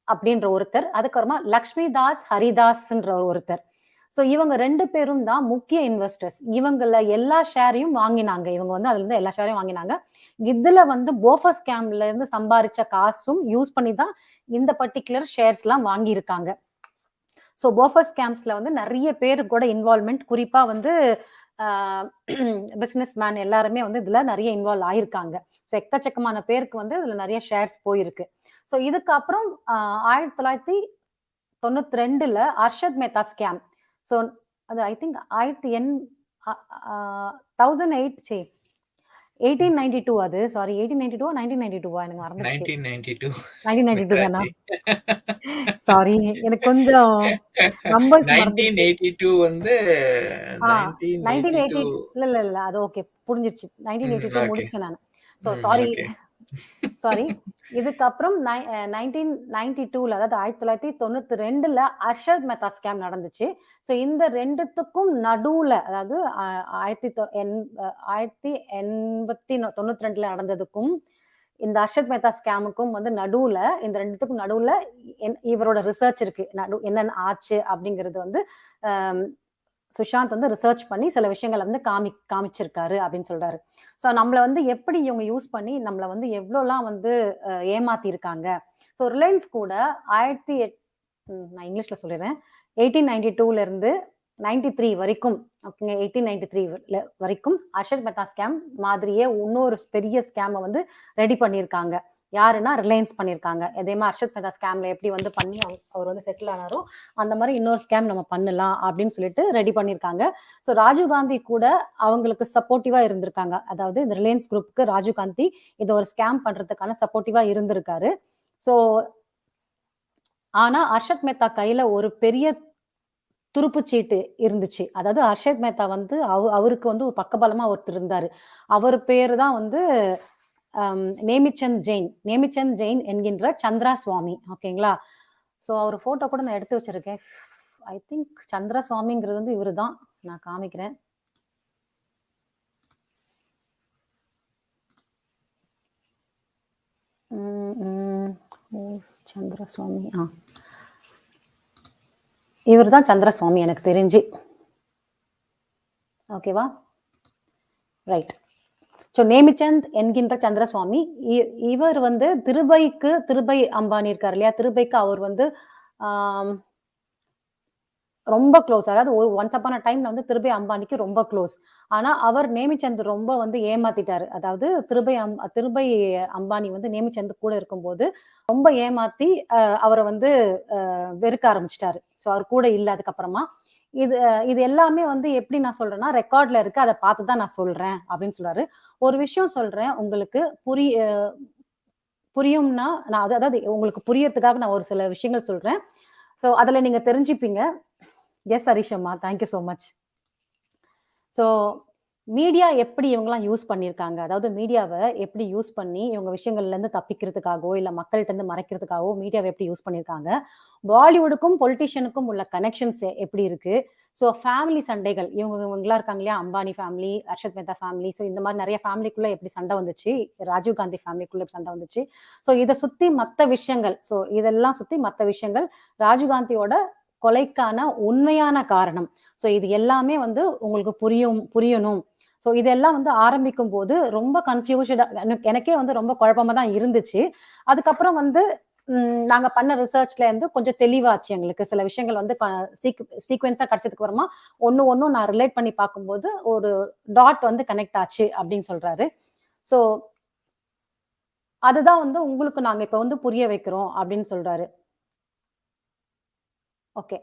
அப்படின்ற ஒருத்தர். அதுக்கப்புறமா லக்ஷ்மி தாஸ் ஹரிதாஸ்ன்ற ஒருத்தர். சோ இவங்க 2 பேரும் தான் முக்கிய இன்வெஸ்டர்ஸ். இவங்கள எல்லா ஷேரையும் வாங்கினாங்க. இவங்க வந்து அதுல இருந்து எல்லா ஷேரையும் வாங்கினாங்க. இதுல வந்து போஃபர் ஸ்கேம்ல இருந்து சம்பாரிச்ச காசும் யூஸ் பண்ணி தான் இந்த பர்ட்டிகுலர் ஷேர்ஸ்லாம் வாங்கியிருக்காங்க. ஸோ போஃபர் ஸ்கேம்ஸ்ல வந்து நிறைய பேரு கூட இன்வால்வ்மெண்ட் குறிப்பா வந்து பிசினஸ் மேன் எல்லாருமே வந்து இதுல நிறைய இன்வால்வ் ஆயிருக்காங்க. ஸோ எக்கச்சக்கமான பேருக்கு வந்து இதுல நிறைய ஷேர்ஸ் போயிருக்கு. ஸோ இதுக்கப்புறம் 1992ல அர்ஷத் மேத்தா ஸ்கேம். ஸோ அது ஐ திங்க் 1892 அது சாரி 1892 1992 எனக்கு மறந்துருச்சு. 1992 1992 தானா? மித்ராஜி. சாரி எனக்கு கொஞ்சம் நம்பர்ஸ் மறந்துருச்சு. 1982 வந்து ஆ 1982 1980 இல்ல. அது ஓகே புரிஞ்சிருச்சு. 1982 ஓகே. முடிச்சுட்டேன் நானு. சாரி. ஓகே. சாரி. இதுக்கப்புறம் 1992ல அதாவது 1992ல அர்ஷத் மேத்தா ஸ்கேம் நடந்துச்சு. ஸோ இந்த 2த்துக்கும் நடுவுல அதாவது 1892ல நடந்ததுக்கும் இந்த அர்ஷத் மேத்தா ஸ்கேமுக்கும் வந்து நடுவுல இந்த 2த்துக்கும் நடுவுல இவரோட ரிசர்ச் இருக்கு. என்னென்ன ஆச்சு அப்படிங்கிறது வந்து சுஷாந்த் வந்து ரிசர்ச் பண்ணி சில விஷயங்களை வந்து காமிச்சிருக்காரு அப்படின்னு சொல்றாரு. ஸோ நம்மள வந்து எப்படி இவங்க யூஸ் பண்ணி நம்மள வந்து எவ்வளோலாம் வந்து ஏமாத்தி இருக்காங்க. ஸோ ரிலையன்ஸ் கூட நான் இங்கிலீஷ்ல சொல்லிடுறேன். 1892ல இருந்து 93 வரைக்கும் ஓகேங்க 1893 வரைக்கும் அர்ஷத் மேத்தா ஸ்கேம் மாதிரியே இன்னொரு பெரிய ஸ்கேமை வந்து ரெடி பண்ணியிருக்காங்க. யாருன்னா ரிலையன்ஸ் பண்ணியிருக்காங்க. எதையுமே அர்ஷத் மேத்தா ஸ்கேம்ல எப்படி வந்து பண்ணி அவர் வந்து செட்டில் ஆனாரோ அந்த மாதிரி இன்னொரு ஸ்கேம் நம்ம பண்ணலாம் அப்படின்னு சொல்லிட்டு ரெடி பண்ணியிருக்காங்க. ஸோ ராஜீவ் காந்தி கூட அவங்களுக்கு சப்போர்ட்டிவா இருந்திருக்காங்க. அதாவது இந்த ரிலையன்ஸ் குரூப்புக்கு ராஜீவ் காந்தி இதை ஒரு ஸ்கேம் பண்றதுக்கான சப்போர்ட்டிவா இருந்திருக்காரு. ஸோ ஆனா அர்ஷத் மேத்தா கையில ஒரு பெரிய துருப்புச்சீட்டு இருந்துச்சு. அதாவது அர்ஷத் மேத்தா வந்து அவருக்கு வந்து ஒரு பக்கபலமா ஒருத்தர் இருந்தாரு. அவர் பேரு தான் வந்து நேமிச்சந்த் ஜெயின் என்கின்ற சந்திரா சுவாமி. ஓகேங்களா? ஸோ அவர் போட்டோ கூட நான் எடுத்து வச்சிருக்கேன். ஐ திங்க் சந்திரா சுவாமிங்கிறது வந்து இவரு தான். நான் காமிக்கிறேன். சந்திரசுவாமி இவர் தான் சந்திரசுவாமி எனக்கு தெரிஞ்சு. ஓகேவா? ரைட். ஸோ நேமிச்சந்த் என்கின்ற சந்திரசுவாமி இவர் வந்து திருபை அம்பானி இருக்கார் இல்லையா, திருபைக்கு அவர் வந்து ரொம்ப க்ளோஸ். அதாவது ஒன்ஸ் அப்பான் அ டைம்ல வந்து திருபை அம்பானிக்கு ரொம்ப க்ளோஸ். ஆனா அவர் நேமிச்சந்த் ரொம்ப வந்து ஏமாத்திட்டாரு. அதாவது திருபை அம்பானி வந்து நேமிச்சந்த் கூட இருக்கும்போது ரொம்ப ஏமாத்தி அவரை வந்து வெறுக்க ஆரம்பிச்சிட்டாரு. ஸோ அவர் கூட இல்லை அதுக்கப்புறமா. இது எல்லாமே வந்து எப்படி நான் சொல்றேன்னா, ரெக்கார்ட்ல இருக்கு, அதை பார்த்து தான் நான் சொல்றேன் அப்படின்னு சொல்றாரு. ஒரு விஷயம் சொல்றேன் உங்களுக்கு புரியும்னா, நான் அதாவது உங்களுக்கு புரியறதுக்காக நான் ஒரு சில விஷயங்கள் சொல்றேன். ஸோ அதுல நீங்க தெரிஞ்சுப்பீங்க. எஸ் ஹரிஷம்மா, thank you so much. So media எப்படி இவங்கெல்லாம் யூஸ் பண்ணியிருக்காங்க, அதாவது மீடியாவை எப்படி யூஸ் பண்ணி இவங்க விஷயங்கள்லேருந்து தப்பிக்கிறதுக்காகவோ இல்லை மக்கள்கிட்ட இருந்து மறைக்கிறதுக்காகவோ மீடியாவை எப்படி யூஸ் பண்ணியிருக்காங்க, பாலிவுட்டுக்கும் பொலிட்டிஷியனுக்கும் உள்ள கனெக்ஷன்ஸ் எப்படி இருக்கு, ஸோ ஃபேமிலி சண்டைகள் இவங்கெல்லாம் இருக்காங்க இல்லையா, Ambani family, Harshad Mehta family, so இந்த மாதிரி நிறைய ஃபேமிலிக்குள்ள எப்படி சண்டை வந்துச்சு, ராஜீவ் காந்தி ஃபேமிலிக்குள்ள எப்படி சண்டை வந்துச்சு, ஸோ இதை சுற்றி மற்ற விஷயங்கள், ஸோ இதெல்லாம் சுற்றி மற்ற விஷயங்கள், ராஜீவ் காந்தியோட கொலைக்கான உண்மையான காரணம், ஸோ இது எல்லாமே வந்து உங்களுக்கு புரியணும். ஸோ இதெல்லாம் வந்து ஆரம்பிக்கும் போது ரொம்ப கன்ஃபியூஷடா, எனக்கே வந்து ரொம்ப குழப்பமா தான் இருந்துச்சு. அதுக்கப்புறம் வந்து நாங்க பண்ண ரிசர்ச்ல இருந்து கொஞ்சம் தெளிவாச்சு எங்களுக்கு. சில விஷயங்கள் வந்து சீக்வென்ஸா கிடைச்சதுக்கு அப்புறமா ஒன்னும் நான் ரிலேட் பண்ணி பார்க்கும்போது ஒரு டாட் வந்து கனெக்ட் ஆச்சு அப்படின்னு சொல்றாரு. ஸோ அதுதான் வந்து உங்களுக்கு நாங்க இப்ப வந்து புரிய வைக்கிறோம் அப்படின்னு சொல்றாரு. ஓகே.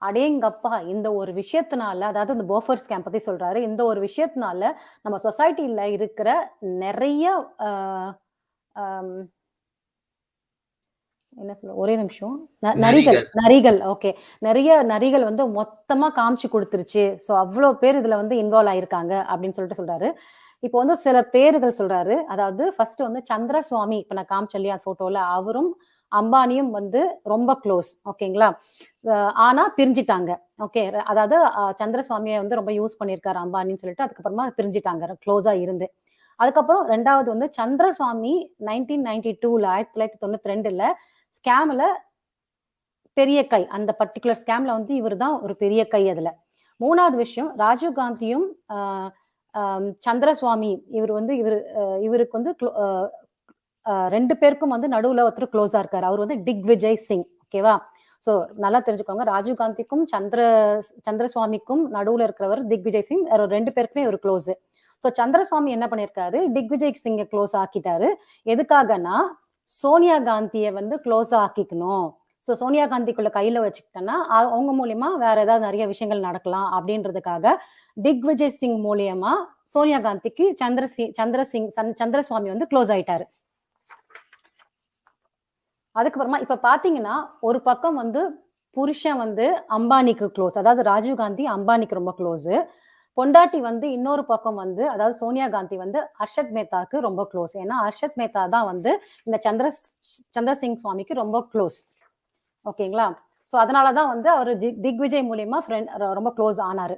அடேங்கப்பா, இந்த ஒரு விஷயத்தினால, அதாவது இந்த போஃபர்ஸ் ஸ்கேம் பத்தி சொல்றாரு, இந்த ஒரு விஷயத்தினால நம்ம சொசைட்டில இருக்கிற நிறைய என்ன சொல்ல, ஒரே நிமிஷம், நரிகள். ஓகே, நிறைய நரிகள் வந்து மொத்தமா காமிச்சு கொடுத்துருச்சு. ஸோ அவ்வளோ பேர் இதுல வந்து இன்வால்வ் ஆயிருக்காங்க அப்படின்னு சொல்றாரு. இப்போ வந்து சில பேர்கள் சொல்றாரு. அதாவது ஃபர்ஸ்ட் வந்து சந்திரசுவாமி, இப்ப நான் காமிச்சேன் இல்லையா போட்டோல, அவரும் அம்பானியும் வந்து ரொம்ப க்ளோஸ். ஓகேங்களா? ஆனா பிரிஞ்சிட்டாங்க. ஓகே, அதாவது சந்திரசுவாமியை வந்து ரொம்ப யூஸ் பண்ணியிருக்காரு அம்பானின்னு சொல்லிட்டு அதுக்கப்புறமா பிரிஞ்சிட்டாங்க க்ளோஸா இருந்து. அதுக்கப்புறம் ரெண்டாவது வந்து சந்திரசுவாமி 1992ல 1992ல ஸ்கேம்ல பெரிய கை, அந்த பர்டிகுலர் ஸ்கேம்ல வந்து இவர் தான் ஒரு பெரிய கை அதுல. மூணாவது விஷயம், ராஜீவ் காந்தியும் சந்திரசுவாமி இவருக்கு வந்து ரெண்டு பேருக்கும் வந்து நடுவுல ஒருத்தர் க்ளோஸா இருக்காரு. அவர் வந்து திக்விஜய் சிங். ஓகேவா? ஸோ நல்லா தெரிஞ்சுக்கோங்க, ராஜீவ் காந்திக்கும் சந்திரசுவாமிக்கும் நடுவுல இருக்கிறவர் திக்விஜய் சிங். ரெண்டு பேருக்குமே ஒரு க்ளோஸ். ஸோ சந்திரசுவாமி என்ன பண்ணிருக்காரு, திக்விஜய் சிங்கை க்ளோஸ் ஆக்கிட்டாரு. எதுக்காகனா, சோனியா காந்தியை வந்து க்ளோஸா ஆக்கிக்கணும். ஸோ சோனியா காந்திக்குள்ள கையில வச்சுக்கிட்டோன்னா அவங்க மூலியமா வேற ஏதாவது நிறைய விஷயங்கள் நடக்கலாம் அப்படின்றதுக்காக திக்விஜய் சிங் மூலியமா சோனியா காந்திக்கு சந்திரசுவாமி வந்து க்ளோஸ் ஆயிட்டாரு. அதுக்கப்புறமா இப்ப பாத்தீங்கன்னா, ஒரு பக்கம் வந்து புருஷன் வந்து அம்பானிக்கு க்ளோஸ், அதாவது ராஜீவ் காந்தி அம்பானிக்கு ரொம்ப க்ளோஸ். பொண்டாட்டி வந்து இன்னொரு பக்கம் வந்து, அதாவது சோனியா காந்தி வந்து ஹர்ஷத் மேத்தாக்கு ரொம்ப க்ளோஸ். ஏன்னா ஹர்ஷத் மேத்தா தான் வந்து இந்த சந்திரசிங் சுவாமிக்கு ரொம்ப க்ளோஸ். ஓகேங்களா? ஸோ அதனாலதான் வந்து அவர் திக்விஜய் மூலியமா ரொம்ப க்ளோஸ் ஆனாரு.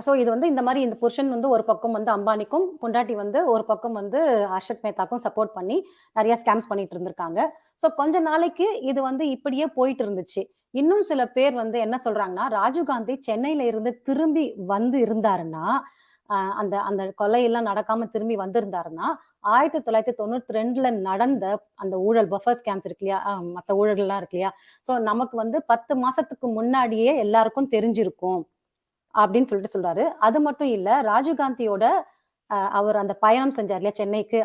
ஸோ இது வந்து இந்த மாதிரி இந்த புருஷன் வந்து ஒரு பக்கம் வந்து அம்பானிக்கும், பொண்டாட்டி வந்து ஒரு பக்கம் வந்து ஹர்ஷத் மேத்தாக்கும் சப்போர்ட் பண்ணி நிறைய ஸ்கேம்ஸ் பண்ணிட்டு இருந்திருக்காங்க. ஸோ கொஞ்ச நாளைக்கு இது வந்து இப்படியே போயிட்டு இருந்துச்சு. இன்னும் சில பேர் வந்து என்ன சொல்றாங்கன்னா, ராஜீவ் காந்தி சென்னையில இருந்து திரும்பி வந்து இருந்தாருன்னா, அந்த அந்த கொலையெல்லாம் நடக்காம திரும்பி வந்திருந்தாருன்னா 1992ல நடந்த அந்த ஊழல் பஃபர் ஸ்கேம்ஸ் இருக்கு இல்லையா, மற்ற ஊழல்கள்லாம் இருக்கு இல்லையா, ஸோ நமக்கு வந்து 10 மாசத்துக்கு முன்னாடியே எல்லாருக்கும் தெரிஞ்சிருக்கும் அப்படின்னு சொல்லிட்டு சொல்றாரு. அது மட்டும் இல்ல, ராஜீவ்காந்தியோட அவர் அந்த பயணம் செஞ்சார் இல்லையா சென்னைக்கு,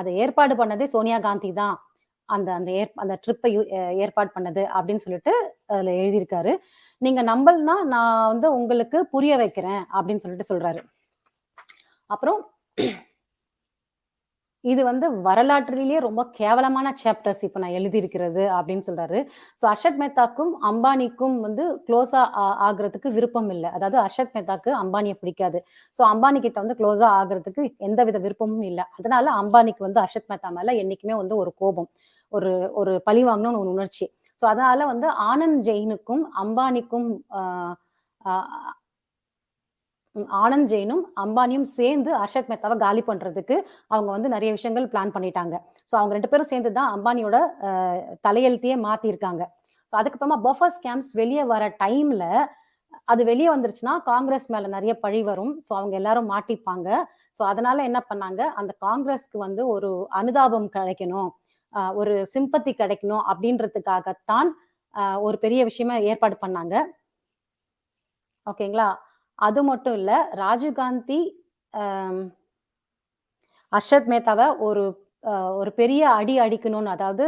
அதை ஏற்பாடு பண்ணதே சோனியா காந்தி தான். அந்த ட்ரிப்பை ஏற்பாடு பண்ணது அப்படின்னு சொல்லிட்டு அதுல எழுதியிருக்காரு. நீங்க நம்பலனா நான் வந்து உங்களுக்கு புரிய வைக்கிறேன் அப்படின்னு சொல்லிட்டு சொல்றாரு. அப்புறம் இது வந்து வரலாற்றிலேயே ரொம்ப கேவலமான சாப்டர்ஸ் இப்ப நான் எழுதியிருக்கிறது அப்படின்னு சொல்றாரு. ஸோ ஹர்ஷத் மேத்தாக்கும் அம்பானிக்கும் வந்து க்ளோஸா ஆகுறதுக்கு விருப்பம் இல்லை. அதாவது ஹர்ஷத் மேத்தாக்கு அம்பானியை பிடிக்காது. ஸோ அம்பானி கிட்ட வந்து க்ளோஸா ஆகுறதுக்கு எந்தவித விருப்பமும் இல்லை. அதனால அம்பானிக்கு வந்து ஹர்ஷத் மேத்தா மேல என்னைக்குமே வந்து ஒரு கோபம், ஒரு பழி வாங்கணும்னு ஒரு உணர்ச்சி. ஸோ அதனால வந்து ஆனந்த் ஜெயினுக்கும் அம்பானிக்கும் ஆனந்த் ஜெயினும் அம்பானியும் சேர்ந்து ஹர்ஷத் மேத்தாவை காலி பண்றதுக்கு அவங்க வந்து நிறைய விஷயங்கள் பிளான் பண்ணிட்டாங்க. ஸோ அவங்க ரெண்டு பேரும் சேர்ந்து தான் அம்பானியோட தலையெழுத்தையே மாத்திருக்காங்க. ஸோ அதுக்கப்புறமா பஃபர் ஸ்கேம்ஸ் வெளியே வர டைம்ல அது வெளியே வந்துருச்சுன்னா காங்கிரஸ் மேல நிறைய பழி வரும். ஸோ அவங்க எல்லாரும் மாட்டிப்பாங்க. ஸோ அதனால என்ன பண்ணாங்க, அந்த காங்கிரஸ்க்கு வந்து ஒரு அனுதாபம் கிடைக்கணும், ஒரு சிம்பத்தி கிடைக்கணும் அப்படின்றதுக்காகத்தான் ஒரு பெரிய விஷயமா ஏற்பாடு பண்ணாங்க. ஓகேங்களா? அது மட்டும் இல்ல, ராஜீவ்காந்தி ஹர்ஷத் மேத்தாவை ஒரு பெரிய அடி அடிக்கணும்னு, அதாவது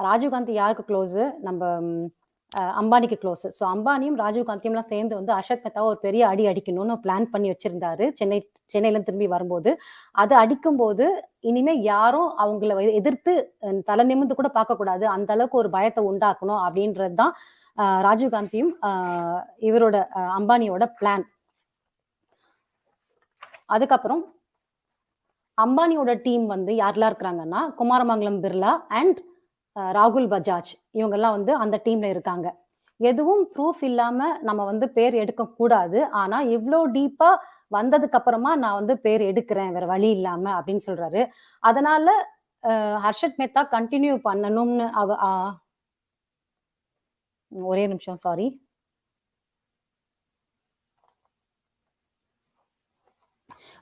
ராஜீவ்காந்தி யாருக்கு க்ளோஸ், நம்ம அம்பானிக்கு க்ளோஸ். ஸோ அம்பானியும் ராஜீவ்காந்தியும்லாம் சேர்ந்து வந்து ஹர்ஷத் மேத்தாவை ஒரு பெரிய அடி அடிக்கணும்னு பிளான் பண்ணி வச்சிருந்தாரு சென்னையில திரும்பி வரும்போது. அது அடிக்கும்போது இனிமே யாரும் அவங்கள எதிர்த்து தலை நிமிர்ந்து கூட பார்க்கக்கூடாது, அந்த அளவுக்கு ஒரு பயத்தை உண்டாக்கணும் அப்படின்றது தான் ராஜீவ்காந்தியும் இவரோட அம்பானியோட பிளான். அதுக்கப்புறம் அம்பானியோட டீம் வந்து யாரெல்லாம் இருக்கிறாங்கன்னா, குமாரமங்கலம் பிர்லா அண்ட் ராகுல் பஜாஜ், இவங்கெல்லாம் வந்து அந்த டீம்ல இருக்காங்க. எதுவும் ப்ரூஃப் இல்லாம நம்ம வந்து பேர் எடுக்க கூடாது, ஆனா இவ்வளோ டீப்பா வந்ததுக்கு அப்புறமா நான் வந்து பேர் எடுக்கிறேன் வேற வழி இல்லாம அப்படின்னு சொல்றாரு. அதனால ஹர்ஷத் மேத்தா கண்டினியூ பண்ணணும்னு ஒரே நிமிஷம், சாரி.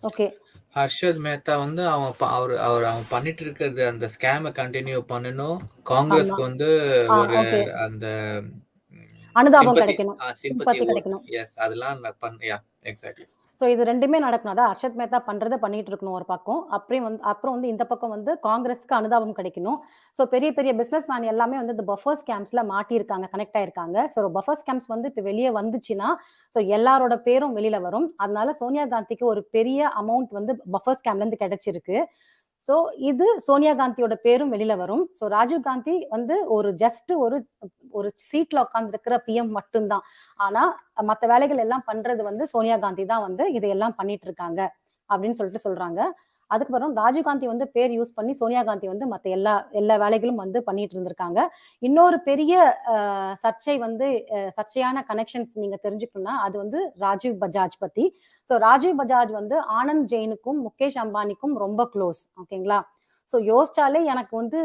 ஓகே, ஹர்ஷத் மேத்தா வந்து அவன் பண்ணிட்டு இருக்கிறது அந்த ஸ்கேமை கண்டினியூ பண்ணணும், காங்கிரஸ்க்கு வந்து ஒரு அந்த அனுதாபம் கிடைக்கணும், சிம்பத்தி கிடைக்கணும். எஸ், அதெல்லாம் எக்ஸாக்ட்லி. ஸோ இது ரெண்டுமே நடக்கணும். அதான் ஹர்ஷத் மேத்தா பண்றதை பண்ணிட்டு இருக்கணும் ஒரு பக்கம், அப்புறம் வந்து இந்த பக்கம் வந்து காங்கிரஸ்க்கு அனுதாபம் கிடைக்கணும். ஸோ பெரிய பெரிய பிசினஸ் மேன் எல்லாமே வந்து இந்த பஃபர் ஸ்கேம்ஸ்ல மாட்டியிருக்காங்க, கனெக்ட் ஆயிருக்காங்க. ஸோ பஃபர் ஸ்கேம்ஸ் வந்து இப்போ வெளியே வந்துச்சுன்னா ஸோ எல்லாரோட பேரும் வெளியில வரும். அதனால சோனியா காந்திக்கு ஒரு பெரிய அமௌண்ட் வந்து பஃபர் ஸ்கேம்ல இருந்து கிடைச்சிருக்கு. ஸோ இது சோனியா காந்தியோட பேரும் வெளியில வரும். ஸோ ராஜீவ் காந்தி வந்து ஜஸ்ட் ஒரு சீட்ல உட்கார்ந்து இருக்கிற பிஎம் மட்டும்தான். ஆனா மற்ற வேலைகள் எல்லாம் பண்றது வந்து சோனியா காந்தி தான் வந்து இதையெல்லாம் பண்ணிட்டு இருக்காங்க அப்படின்னு சொல்லிட்டு சொல்றாங்க. அதுக்கப்புறம் ராஜீவ்காந்தி வந்து பேர் யூஸ் பண்ணி சோனியா காந்தி வந்து மற்ற எல்லா வேலைகளும் வந்து பண்ணிட்டு இருந்திருக்காங்க. இன்னொரு பெரிய சர்ச்சையான கனெக்ஷன்ஸ் நீங்க தெரிஞ்சுக்கணும்னா அது வந்து ராஜீவ் பஜாஜ் பத்தி. ஸோ ராஜீவ் பஜாஜ் வந்து ஆனந்த் ஜெயினுக்கும் முகேஷ் அம்பானிக்கும் ரொம்ப க்ளோஸ். ஓகேங்களா? ஸோ யோசிச்சாலே எனக்கு வந்து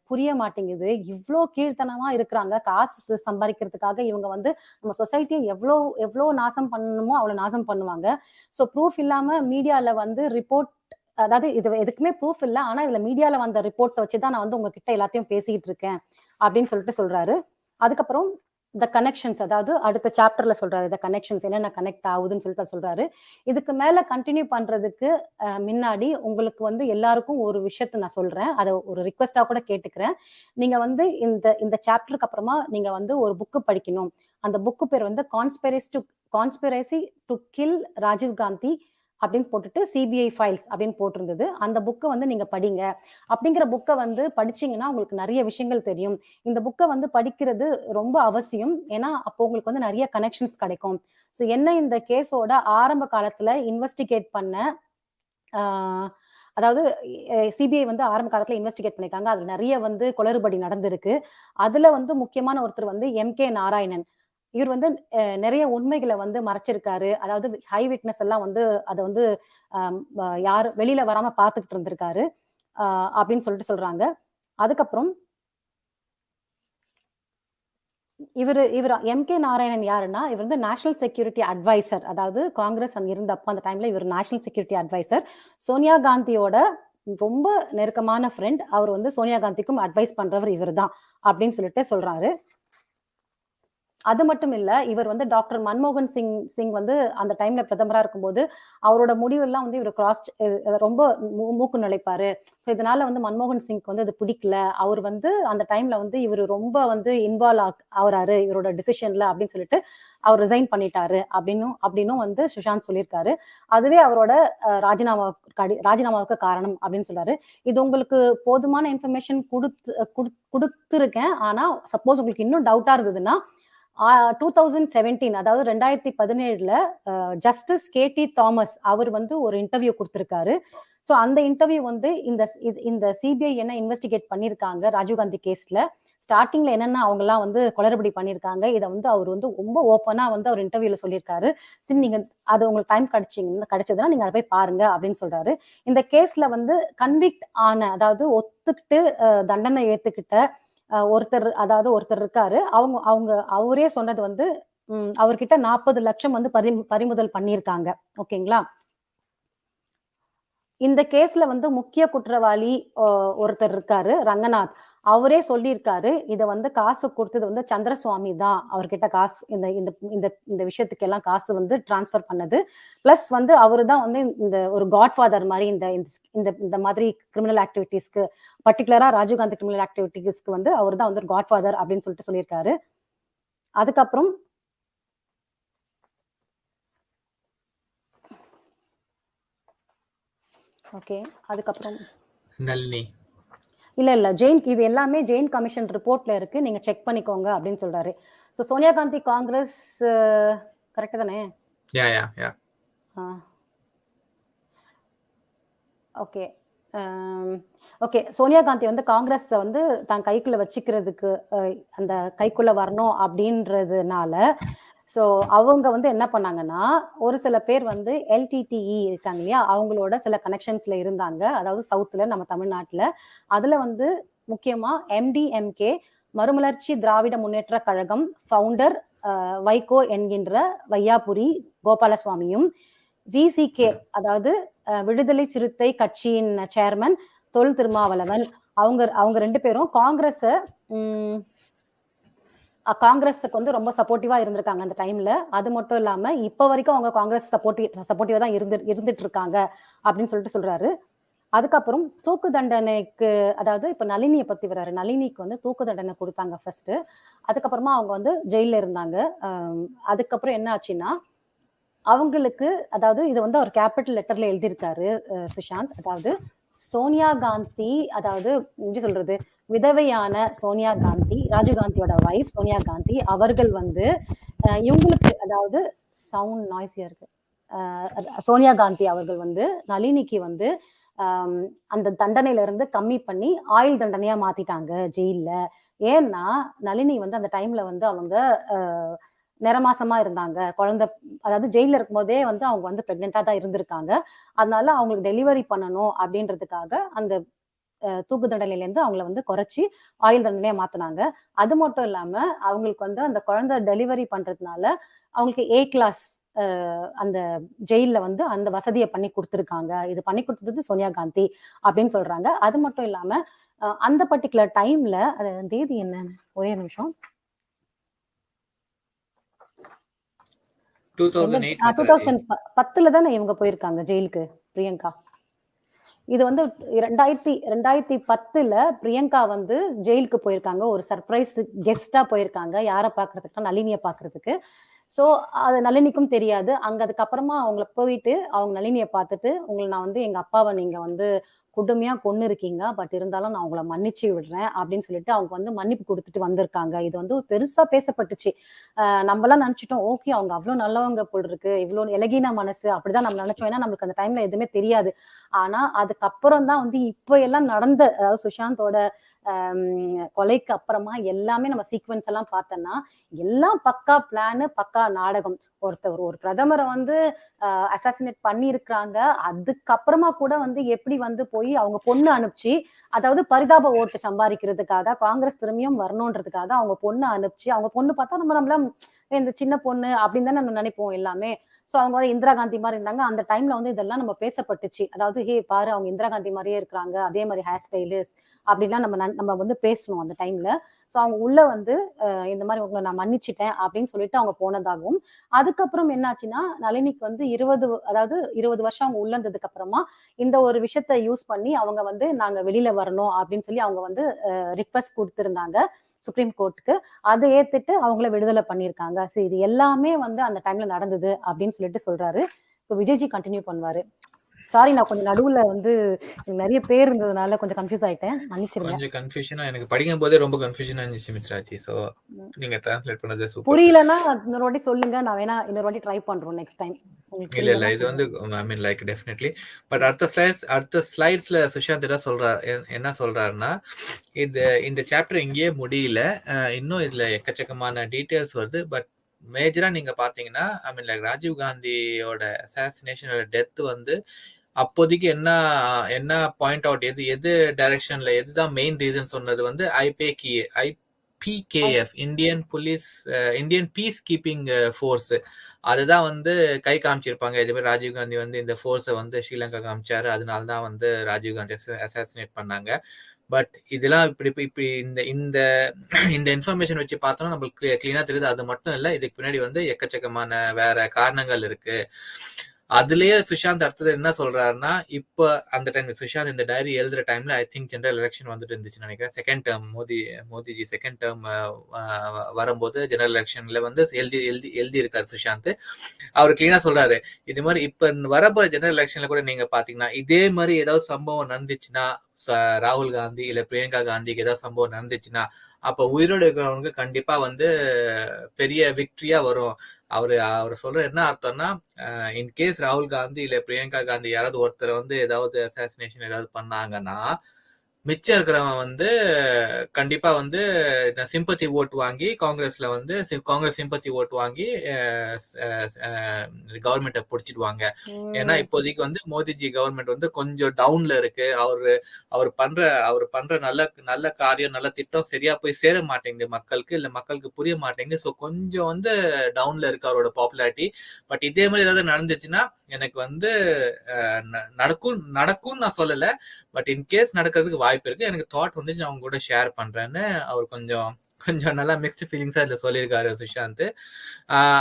புரிய மாட்டேங்குது, இவ்வளோ கீழ்த்தனமா இருக்கிறாங்க. காசு சம்பாதிக்கிறதுக்காக இவங்க வந்து நம்ம சொசைட்டியை எவ்வளோ நாசம் பண்ணணுமோ அவ்வளோ நாசம் பண்ணுவாங்க. ஸோ ப்ரூஃப் இல்லாம மீடியால வந்து ரிப்போர்ட், அதாவது இது எதுக்குமே ப்ரூஃப் இல்லை, ஆனா இதுல மீடியால வந்த ரிப்போர்ட்ஸை வச்சுதான் நான் வந்து உங்ககிட்ட எல்லாத்தையும் பேசிக்கிட்டு இருக்கேன் அப்படின்னு சொல்லிட்டு சொல்றாரு. அதுக்கப்புறம் த கனெக்ஷன்ஸ், அதாவது அடுத்த சாப்டர்ல சொல்றாரு த கனெக்ஷன்ஸ் என்னென்ன கனெக்ட் ஆகுதுன்னு சொல்லிட்டு சொல்றாரு. இதுக்கு மேல கண்டினியூ பண்றதுக்கு முன்னாடி உங்களுக்கு வந்து எல்லாருக்கும் ஒரு விஷயத்த நான் சொல்றேன், அதை ஒரு ரிக்வெஸ்டா கூட கேட்டுக்கிறேன். நீங்க வந்து இந்த சாப்டருக்கு அப்புறமா நீங்க வந்து ஒரு புக்கு படிக்கணும். அந்த புக்கு பேர் வந்து conspiracy to kill Rajiv Gandhi அப்படின்னு போட்டுட்டு சிபிஐ ஃபைல்ஸ் அப்படின்னு போட்டிருந்தது. அந்த புக்கை வந்து நீங்க படிங்க. அப்படிங்கிற புக்கை வந்து படிச்சீங்கன்னா உங்களுக்கு நிறைய விஷயங்கள் தெரியும். இந்த புக்கை வந்து படிக்கிறது ரொம்ப அவசியம், ஏன்னா அப்போ உங்களுக்கு வந்து நிறைய கனெக்ஷன்ஸ் கிடைக்கும். ஸோ என்ன இந்த கேஸோட ஆரம்ப காலத்துல இன்வெஸ்டிகேட் பண்ண, அதாவது சிபிஐ வந்து ஆரம்ப காலத்துல இன்வெஸ்டிகேட் பண்ணிருக்காங்க, அதுல நிறைய வந்து குளறுபடி நடந்திருக்கு. அதுல வந்து முக்கியமான ஒருத்தர் வந்து எம்.கே. நாராயணன். இவர் வந்து நிறைய உண்மைகளை வந்து மறைச்சிருக்காரு. அதாவது ஹை விட்னஸ் எல்லாம் வந்து அதை வந்து யாரும் வெளியில வராம பார்த்துக்கிட்டு இருந்திருக்காரு அப்படின்னு சொல்லிட்டு சொல்றாங்க. அதுக்கப்புறம் இவர் எம்.கே. நாராயணன் யாருன்னா, இவர் வந்து நேஷனல் செக்யூரிட்டி அட்வைசர். அதாவது காங்கிரஸ் இருந்தப்ப அந்த டைம்ல இவர் நேஷனல் செக்யூரிட்டி அட்வைசர். சோனியா காந்தியோட ரொம்ப நெருக்கமான ஃப்ரெண்ட். அவர் வந்து சோனியா காந்திக்கும் அட்வைஸ் பண்றவர் இவர் தான் அப்படின்னு சொல்லிட்டு சொல்றாரு. அது மட்டும் இல்ல, இவர் வந்து டாக்டர் மன்மோகன் சிங் வந்து அந்த டைம்ல பிரதமரா இருக்கும்போது அவரோட முடிவெல்லாம் வந்து இவர் ரொம்ப மூக்கு நுழைப்பாரு. ஸோ இதனால வந்து மன்மோகன் சிங்க்கு வந்து அது பிடிக்கல. அவர் வந்து அந்த டைம்ல வந்து இவர் ரொம்ப வந்து இன்வால்வ் ஆகுறாரு இவரோட டிசிஷன்ல அப்படின்னு சொல்லிட்டு அவர் ரிசைன் பண்ணிட்டாரு அப்படின்னும் வந்து சுஷாந்த் சொல்லியிருக்காரு. அதுவே அவரோட ராஜினாமாவுக்கு காரணம் அப்படின்னு சொல்றாரு. இது உங்களுக்கு போதுமான இன்ஃபர்மேஷன் கொடுத்துருக்கேன். ஆனா சப்போஸ் உங்களுக்கு இன்னும் டவுட்டா இருந்ததுன்னா 2017, அதாவது 2017 ஜஸ்டிஸ் கேடி தாமஸ் அவர் வந்து ஒரு இன்டர்வியூ கொடுத்திருக்காரு. ஸோ அந்த இன்டர்வியூ வந்து இந்த சிபிஐ என்ன இன்வெஸ்டிகேட் பண்ணியிருக்காங்க ராஜீவ்காந்தி கேஸ்ல, ஸ்டார்டிங்ல என்னென்ன அவங்க எல்லாம் வந்து குளறுபடி பண்ணியிருக்காங்க, இதை வந்து அவர் வந்து ரொம்ப ஓப்பனா வந்து அவர் இன்டர்வியூல சொல்லியிருக்காரு. சரி, நீங்க அது உங்களுக்கு டைம் கிடைச்சதுன்னா நீங்க அதை போய் பாருங்க அப்படின்னு சொல்றாரு. இந்த கேஸ்ல வந்து கன்விக்ட் ஆன, அதாவது ஒத்துக்கிட்டு தண்டனை ஏத்துக்கிட்ட ஒருத்தர் இருக்காரு. அவரே சொன்னது வந்து அவர்கிட்ட 40 லட்சம் வந்து பறிமுதல் பண்ணியிருக்காங்க. ஓகேங்களா? இந்த கேஸ்ல வந்து முக்கிய குற்றவாளி ஒருத்தர் இருக்காரு, ரங்கநாத். அவரே சொல்லியிருக்காரு, இத வந்து காசு கொடுத்தது வந்து சந்திரசுவாமி தான் அவர்கிட்ட காசு இந்த விஷயத்துக்கு எல்லாம் காசு வந்து டிரான்ஸ்ஃபர் பண்ணது. பிளஸ் வந்து அவரு தான் வந்து இந்த ஒரு காட்ஃபாதர் மாதிரி இந்த மாதிரி கிரிமினல் ஆக்டிவிட்டீஸ்க்கு, பர்டிகுலரா ராஜீவ்காந்தி கிரிமினல் ஆக்டிவிட்டீஸ்க்கு வந்து அவர் தான் வந்து ஒரு காட்ஃபாதர் அப்படின்னு சொல்லிட்டு சொல்லியிருக்காரு. அதுக்கப்புறம் ஓகே, அதுக்கப்புறம் நளினி இல்ல ஜெயின், இது எல்லாமே ஜெயின் கமிஷன் ரிப்போர்ட்ல இருக்கு, நீங்க செக் பண்ணிக்கோங்க அப்படின்னு சொல்றாரு. சோ சோனியா காந்தி காங்கிரஸ் கரெக்ட் தானே? Yeah okay. Okay, Sonia Gandhi வந்து காங்கிரஸ் வந்து தான் கைக்குள்ள வச்சுக்கிறதுக்கு அந்த கைக்குள்ள வரணும் அப்படின்றதுனால ஸோ அவங்க வந்து என்ன பண்ணாங்கன்னா, ஒரு சில பேர் வந்து எல்டிடிஇ இருக்காங்க இல்லையா, அவங்களோட சில கனெக்ஷன்ஸ்ல இருந்தாங்க. அதாவது சவுத்துல, நம்ம தமிழ்நாட்டுல. அதுல வந்து முக்கியமா எம்டிஎம்கே, மறுமலர்ச்சி திராவிட முன்னேற்ற கழகம் ஃபவுண்டர் வைகோ என்கின்ற வையாபுரி கோபாலசுவாமியும், விசிகே அதாவது விடுதலை சிறுத்தை கட்சியின் சேர்மன் தொல் திருமாவளவன், அவங்க 2 பேரும் காங்கிரஸுக்கு வந்து ரொம்ப சப்போர்ட்டிவா இருந்திருக்காங்க அந்த டைம்ல. அது மட்டும் இல்லாம இப்ப வரைக்கும் அவங்க காங்கிரஸ் சப்போர்ட்டிவா தான் இருந்துட்டு இருக்காங்க அப்படின்னு சொல்லிட்டு சொல்றாரு. அதுக்கப்புறம் தூக்கு தண்டனைக்கு, அதாவது இப்ப நளினியை பத்தி வர்றாரு. நளினிக்கு வந்து தூக்கு தண்டனை கொடுத்தாங்க ஃபர்ஸ்ட். அதுக்கப்புறமா அவங்க வந்து ஜெயில இருந்தாங்க. அதுக்கப்புறம் என்ன ஆச்சுன்னா, அவங்களுக்கு, அதாவது இது வந்து அவர் கேபிட்டல் லெட்டர்ல எழுதியிருக்காரு சுஷாந்த். அதாவது சோனியா காந்தி, அதாவது எப்படி சொல்றது, விதவையான சோனியா காந்தி, ராஜீவ்காந்தியோட வைஃப் சோனியா காந்தி அவர்கள் வந்து இவங்களுக்கு, அதாவது சவுண்ட் நாய்ஸியா இருக்கு, சோனியா காந்தி அவர்கள் வந்து நளினிக்கு வந்து அந்த தண்டனையில இருந்து கம்மி பண்ணி ஆயுள் தண்டனையா மாத்திட்டாங்க ஜெயில. ஏன்னா நளினி வந்து அந்த டைம்ல வந்து அவங்க நிறமாசமா இருந்தாங்க, குழந்தை, அதாவது ஜெயில இருக்கும் போதே வந்து அவங்க வந்து பிரெக்னெண்டா தான் இருந்திருக்காங்க. அதனால அவங்களுக்கு டெலிவரி பண்ணணும் அப்படின்றதுக்காக அந்த தூக்கு தண்டனையில இருந்து அவங்கள வந்து குறைச்சி ஆயுள் தண்டனையா மாத்தினாங்க. அது மட்டும் இல்லாம அவங்களுக்கு வந்து அந்த குழந்தை டெலிவரி பண்றதுனால அவங்களுக்கு ஏ கிளாஸ் அந்த ஜெயில வந்து அந்த வசதியை பண்ணி கொடுத்துருக்காங்க. இது பண்ணி கொடுத்தது சோனியா காந்தி அப்படின்னு சொல்றாங்க. அது மட்டும் இல்லாம அந்த பர்டிகுலர் டைம்ல, தேதி என்ன, ஒரே நிமிஷம், 2010 தானே இவங்க போயிருக்காங்க ஜெயிலுக்கு, பிரியங்கா. இது வந்து 2010 பிரியங்கா வந்து ஜெயிலுக்கு போயிருக்காங்க. ஒரு சர்ப்ரைஸ் கெஸ்டா போயிருக்காங்க. யாரை பாக்குறதுக்கு? நளினியை பாக்குறதுக்கு. சோ அது நளினிக்கும் தெரியாது. அதுக்கப்புறமா அவங்கள போயிட்டு அவங்க நளினியை பார்த்துட்டு, உங்களை நான் வந்து எங்க அப்பாவை நீங்க வந்து கொடுமையா கொன்னு இருக்கீங்க, பட் இருந்தாலும் நான் உங்களை மன்னிச்சு விடுறேன் அப்படின்னு சொல்லிட்டு அவங்க வந்து மன்னிப்பு கொடுத்துட்டு வந்திருக்காங்க. இது வந்து பெருசா பேசப்பட்டுச்சு. நம்ம எல்லாம் நினைச்சிட்டோம், ஓகே அவங்க அவ்வளவு நல்லவங்க போல் இருக்கு, இவ்வளவு இலகின மனசு, அப்படிதான் நம்ம நினைச்சோம். ஏன்னா நம்மளுக்கு அந்த டைம்ல எதுவுமே தெரியாது. ஆனா அதுக்கப்புறம் தான் வந்து இப்ப எல்லாம் நடந்த, அதாவது சுஷாந்தோட கொலைக்கு அப்புறமா எல்லாமே நம்ம சீக்வன்ஸ் எல்லாம் பார்த்தோம்னா எல்லாம் பக்கா பிளானு, பக்கா நாடகம். ஒரு பிரதமரை வந்து அசாசினேட் பண்ணி இருக்கிறாங்க. அதுக்கப்புறமா கூட வந்து எப்படி வந்து போய் அவங்க பொண்ணு அனுப்பிச்சு, அதாவது பரிதாப ஓட்டு சம்பாதிக்கிறதுக்காக, காங்கிரஸ் திரும்பியும் வரணுன்றதுக்காக அவங்க பொண்ணு அனுப்பிச்சு, அவங்க பொண்ணு பார்த்தா நம்மள இந்த சின்ன பொண்ணு அப்படின்னு தானே நம்ம நினைப்போம் எல்லாமே. சோ அவங்க வந்து இந்திரா காந்தி மாதிரி இருந்தாங்க. அந்த டைம்ல வந்து இதெல்லாம் நம்ம பேசப்பட்டுச்சு. அதாவது ஹே பாரு, அவங்க இந்திரா காந்தி மாதிரியே இருக்கிறாங்க, அதே மாதிரி ஹேர் ஸ்டைலு அப்படின்லாம் நம்ம வந்து பேசணும் அந்த டைம்ல. சோ அவங்க உள்ள வந்து இந்த மாதிரி உங்களை நான் மன்னிச்சிட்டேன் அப்படின்னு சொல்லிட்டு அவங்க போனதாகவும், அதுக்கப்புறம் என்னாச்சுன்னா நளினிக்கு வந்து 20 வருஷம் அவங்க உள்ள இருந்ததுக்கு அப்புறமா இந்த ஒரு விஷயத்த யூஸ் பண்ணி அவங்க வந்து நாங்க வெளியில வரணும் அப்படின்னு சொல்லி அவங்க வந்து ரிக்வெஸ்ட் கொடுத்திருந்தாங்க சுப்ரீம் கோர்ட்டுக்கு. அதை ஏத்துட்டு அவங்கள விடுதலை பண்ணியிருக்காங்க. சரி, இது எல்லாமே வந்து அந்த டைம்ல நடந்தது அப்படின்னு சொல்லிட்டு சொல்றாரு. இப்போ விஜய்ஜி கண்டினியூ பண்ணுவாரு. சாரி, நான் கொஞ்சம் நடுவுல வந்து நிறைய பேர் இருந்ததுனால கொஞ்சம் கன்ஃபியூஸ் ஆயிட்டேன், மன்னிச்சிருங்க. கொஞ்சம் கன்ஃபியூஷனா, எனக்கு படிக்கும் போதே ரொம்ப கன்ஃபியூஷனா இருந்துச்சு மித்ராஜி. சோ நீங்க டிரான்ஸ்லேட் பண்ணது சூப்பர். புரியலன்னா இன்னொரு வாட்டி சொல்லுங்க, நான் வேணா இன்னொரு வாட்டி ட்ரை பண்றோம் நெக்ஸ்ட் டைம். இல்ல இது வந்து ஐ மீன் லைக் டெஃபினெட்லி. பட் அடுத்த ஸ்லைட்ஸ்ல சுஷாந்த் என்ன சொல்றாருன்னா, இந்த சாப்டர் இங்கேயே முடியல, இன்னும் இதுல எக்கச்சக்கமான டீடைல்ஸ் வருது. பட் மேஜரா நீங்க பாத்தீங்கன்னா, ஐ மீன் லைக் ராஜீவ் காந்தியோட அசாசினேஷன் டெத் வந்து அப்போதைக்கு என்ன என்ன பாயிண்ட் அவுட் எது டைரக்ஷன்ல எதுதான் மெயின் ரீசன் சொன்னது வந்து IPKF Indian piece keeping force. அதுதான் வந்து கை காமிச்சிருப்பாங்க. இதே மாதிரி ராஜீவ்காந்தி வந்து இந்த ஃபோர்ஸை வந்து ஸ்ரீலங்கா காமிச்சாரு, அதனாலதான் வந்து ராஜீவ்காந்தி அசாசினேட் பண்ணாங்க. பட் இதெல்லாம் இப்படி இந்த இந்த இந்த இன்ஃபர்மேஷன் வச்சு பார்த்தோம்னா நம்மளுக்கு கிளீனா தெரியுது. அது மட்டும் இல்ல, இதுக்கு பின்னாடி வந்து எக்கச்சக்கமான வேற காரணங்கள் இருக்கு. அதுலயே சுஷாந்த் அடுத்தது என்ன சொல்றாருன்னா, இப்ப அந்த டைம் சுஷாந்த் இந்த டைரி எழுதுற டைம்ல ஐ திங்க் ஜெனரல் எலெக்ஷன் வந்துட்டு இருந்துச்சுன்னு நினைக்கிறேன். Second term Modiji second term வரும்போது ஜெனரல் எலெக்ஷன்ல வந்து எழுதி இருக்காரு சுஷாந்த். அவர் கிளீனா சொல்றாரு, இது மாதிரி இப்ப வரப்போற ஜெனரல் எலெக்ஷன்ல கூட நீங்க பாத்தீங்கன்னா இதே மாதிரி ஏதாவது சம்பவம் நடந்துச்சுன்னா, ராகுல் காந்தி இல்ல பிரியங்கா காந்திக்கு ஏதாவது சம்பவம் நடந்துச்சுன்னா, அப்ப உயிரோடு இருக்கிறவங்களுக்கு கண்டிப்பா வந்து பெரிய விக்டரியா வரும். அவர் சொல்ற என்ன அர்த்தம்னா, இன்கேஸ் ராகுல் காந்தி இல்ல பிரியங்கா காந்தி யாராவது ஒருத்தர் வந்து ஏதாவது அசாசினேஷன் ஏதாவது பண்ணாங்கன்னா, மிச்சம் இருக்கிறவன் வந்து கண்டிப்பா வந்து சிம்பத்தி ஓட்டு வாங்கி காங்கிரஸ்ல வந்து காங்கிரஸ் சிம்பத்தி ஓட்டு வாங்கி கவர்மெண்ட்டை பிடிச்சிடுவாங்க. ஏன்னா இப்போதைக்கு வந்து மோடிஜி கவர்மெண்ட் வந்து கொஞ்சம் டவுன்ல இருக்கு. அவர் பண்ற நல்ல காரியம் நல்ல திட்டம் சரியா போய் சேர மாட்டேங்குது மக்களுக்கு, இல்ல மக்களுக்கு புரிய மாட்டேங்குது. ஸோ கொஞ்சம் வந்து டவுன்ல இருக்கு அவரோட பாப்புலாரிட்டி. பட் இதே மாதிரி ஏதாவது நடந்துச்சுன்னா எனக்கு வந்து நடக்கும் நான் சொல்லல, பட் இன்கேஸ் நடக்கிறதுக்கு வாய்ப்பு இருக்கு. எனக்கு தாட் வந்துச்சு, நான் அவங்க கூட ஷேர் பண்றேன்னு அவர் கொஞ்சம் நல்லா மிக்ஸ்டு ஃபீலிங்ஸா இதுல சொல்லியிருக்காரு சுஷாந்த்.